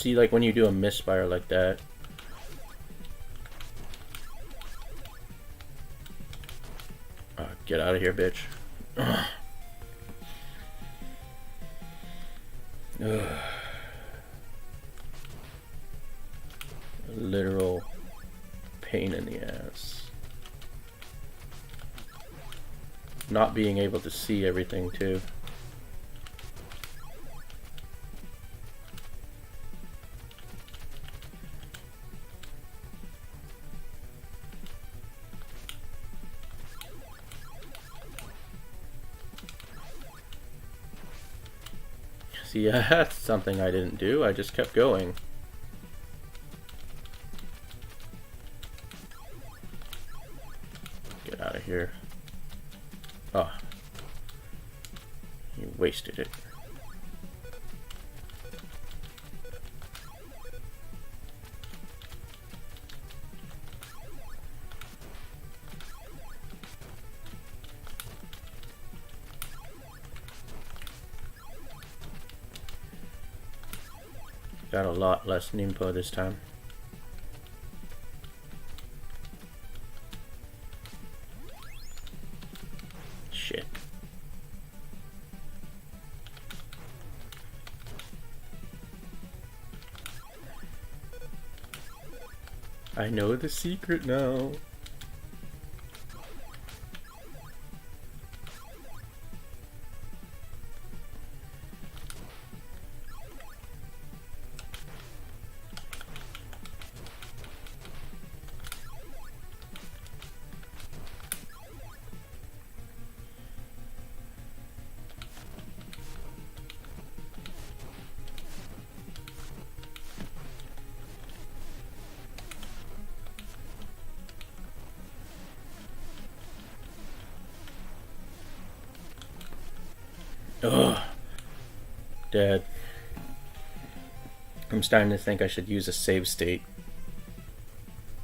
see, like when you do a misfire like that, get out of here, bitch. Ugh. Ugh. A literal pain in the ass. Not being able to see everything too. See, that's something I didn't do. I just kept going. Get out of here. Oh. You wasted it. Got a lot less Nimpo this time. Shit. I know the secret now. Ugh. Dead. I'm starting to think I should use a save state.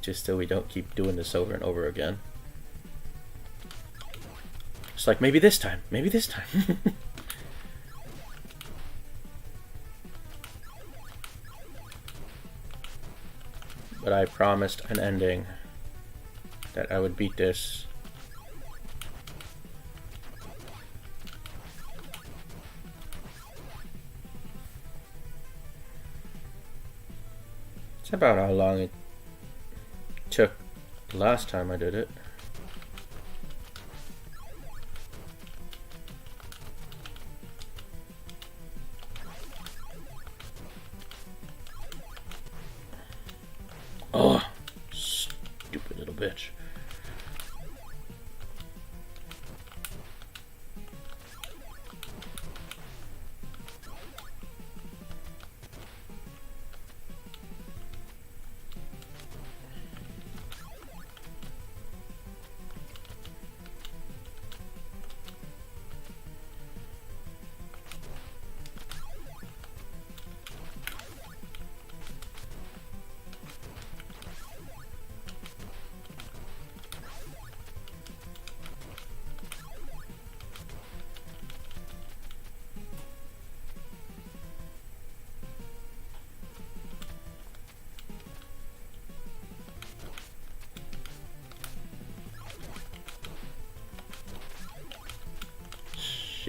Just so we don't keep doing this over and over again. It's like, maybe this time. Maybe this time. But I promised an ending that I would beat this. It's about how long it took the last time I did it. Oh, stupid little bitch.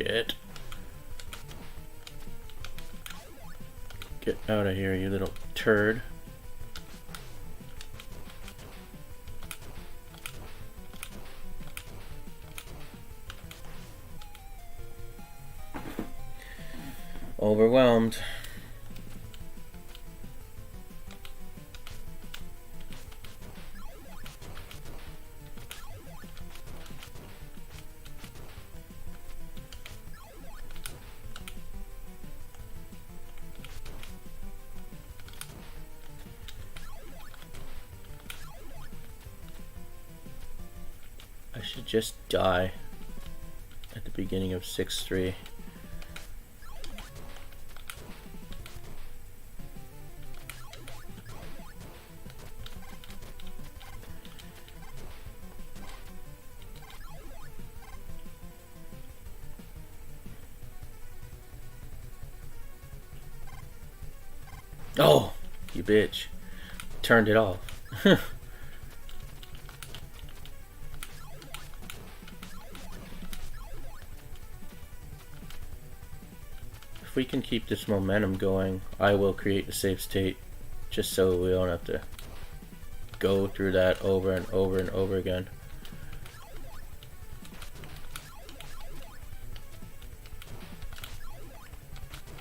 Shit. Get out of here, you little turd. Overwhelmed. I should just die at the beginning of 6-3. Oh, you bitch. Turned it off. If we can keep this momentum going, I will create the save state just so we don't have to go through that over and over and over again.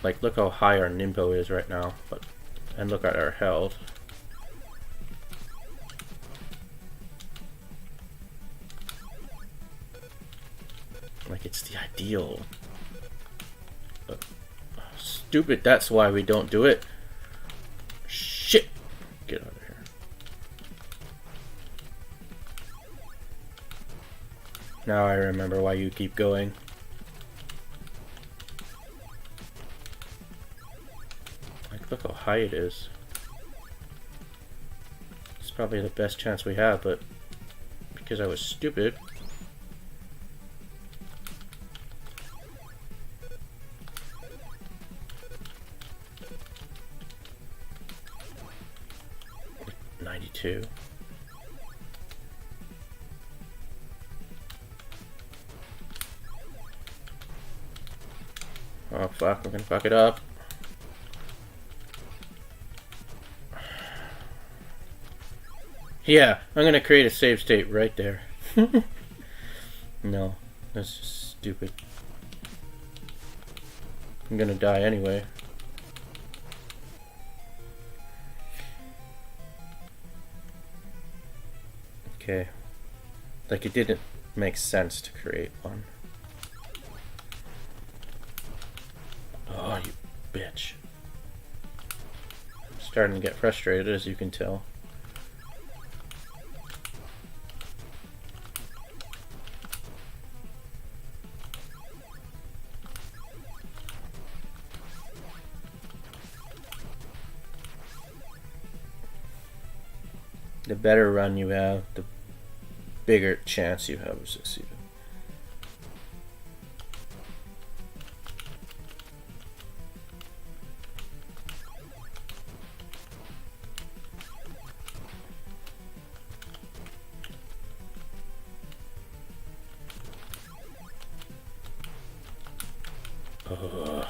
Like, look how high our Nimbo is right now, and look at our health. Like, it's the ideal. But, stupid, that's why we don't do it. Shit! Get out of here. Now I remember why you keep going. Look how high it is. It's probably the best chance we have, but because I was stupid. $92. Oh fuck, we're gonna fuck it up. Yeah, I'm gonna create a save state right there. No, that's just stupid. I'm gonna die anyway. Okay. Like, it didn't make sense to create one. Oh, you bitch. I'm starting to get frustrated, as you can tell. The better run you have, the bigger chance you have of succeeding. Ugh.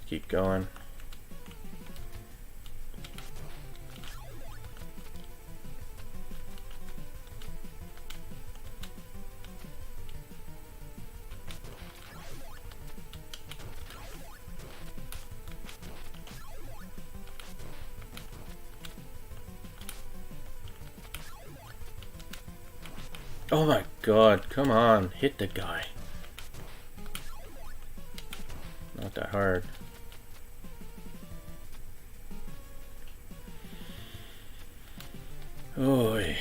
Keep going. Oh my god, come on, hit the guy. Not that hard. Oy.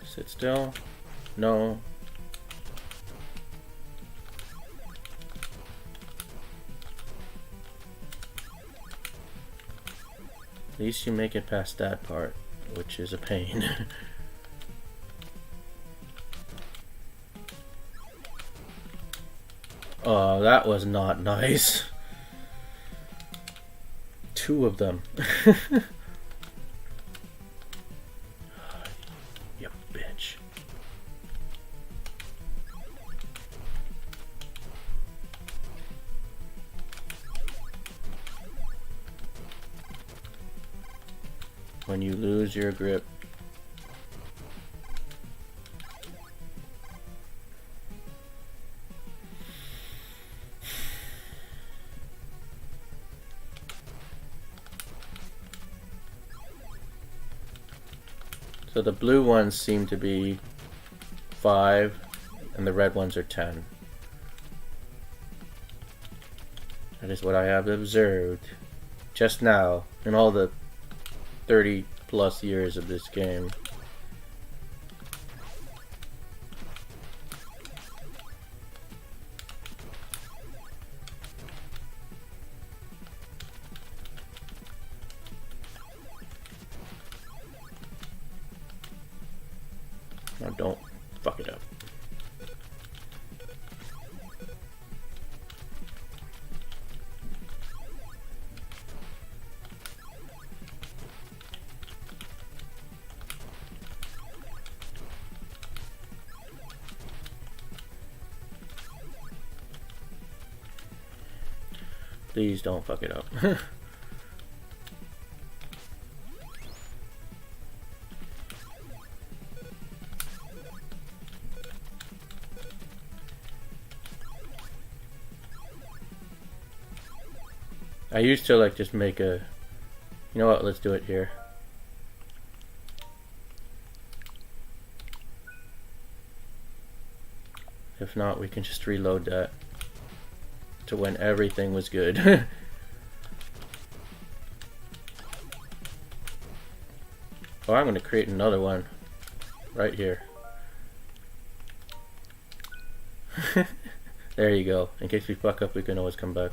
Sit still. No. At least you make it past that part, which is a pain. Oh, that was not nice. two of them. You bitch. When you lose your grip. So the blue ones seem to be 5 and the red ones are 10. That is what I have observed just now in all the 30 plus years of this game. Now don't fuck it up. Please don't fuck it up. I used to like just make a, you know what, let's do it here. If not, we can just reload that to when everything was good. Oh, I'm gonna create another one right here. There you go. In case we fuck up, we can always come back.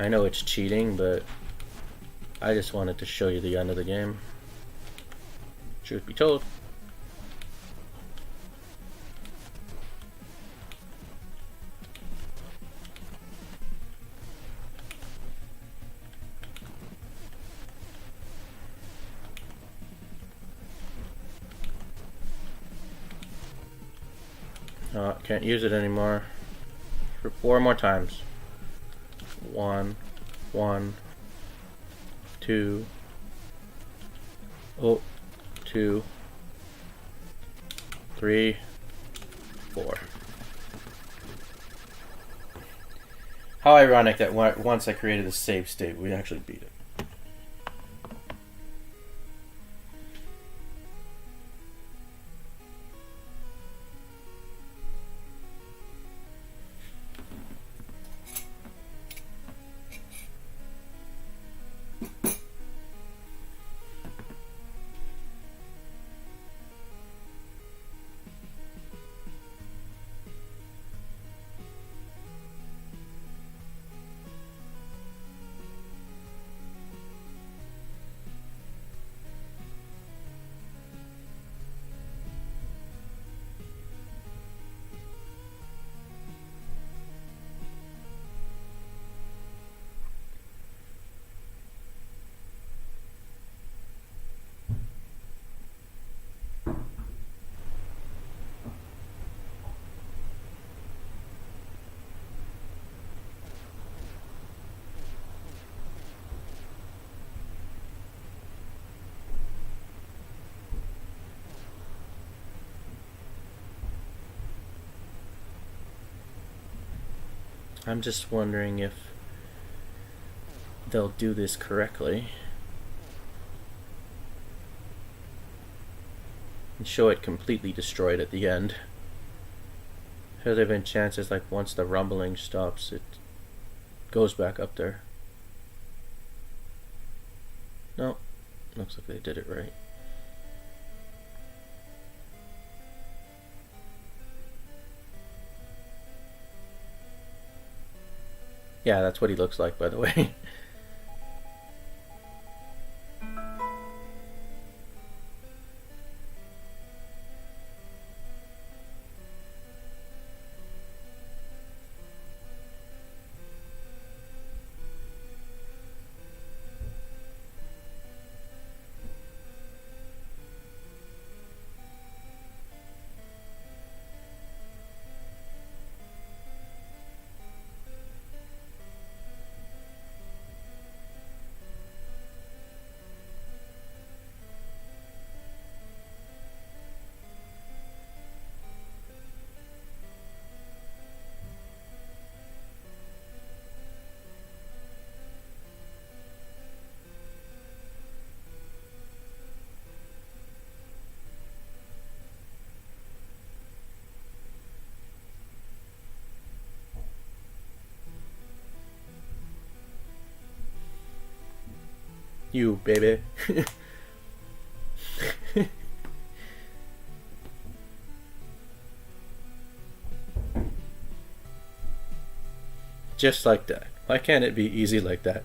I know it's cheating, but I just wanted to show you the end of the game. Truth be told. Can't use it anymore. For 4 more times. 1, 1, 2, oh, 2, 3, 4. How ironic that once I created a save state, we actually beat it. I'm just wondering if they'll do this correctly and show it completely destroyed at the end. Has there been chances like once the rumbling stops, it goes back up there? No, looks like they did it right. Yeah, that's what he looks like, by the way. You, baby. Just like that. Why can't it be easy like that?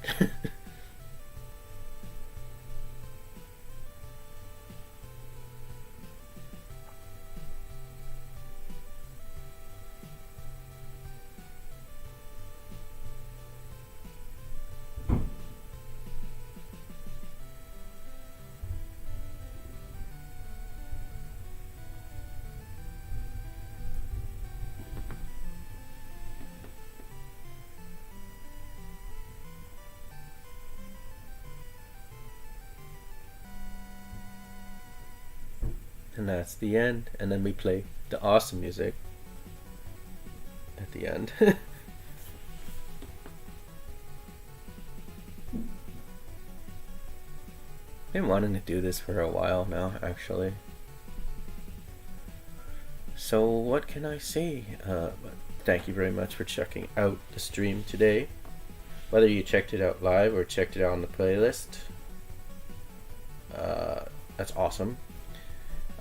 And that's the end. And then we play the awesome music at the end. Been wanting to do this for a while now, actually. So what can I say? Thank you very much for checking out the stream today. Whether you checked it out live or checked it out on the playlist, that's awesome.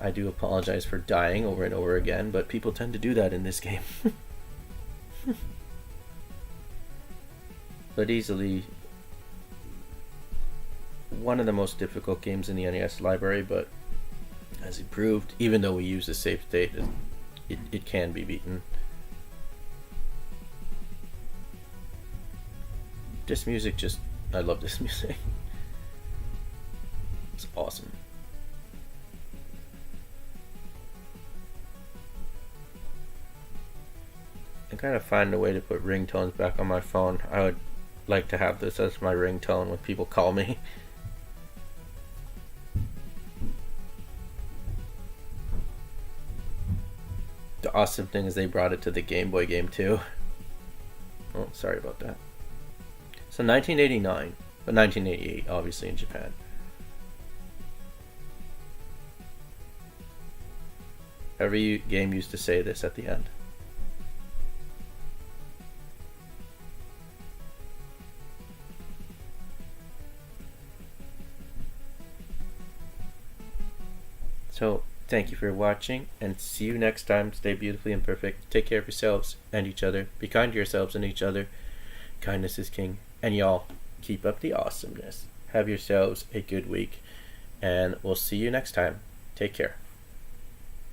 I do apologize for dying over and over again, but people tend to do that in this game. But easily one of the most difficult games in the NES library, but as it proved, even though we use the save state, it can be beaten. This music I love this music. It's awesome. I'm trying to find a way to put ringtones back on my phone. I would like to have this as my ringtone when people call me. The awesome thing is they brought it to the Game Boy game too. Oh, sorry about that. So 1989, but 1988 obviously in Japan. Every game used to say this at the end. So, thank you for watching, and see you next time. Stay beautifully imperfect. Take care of yourselves and each other. Be kind to yourselves and each other. Kindness is king. And y'all, keep up the awesomeness. Have yourselves a good week, and we'll see you next time. Take care.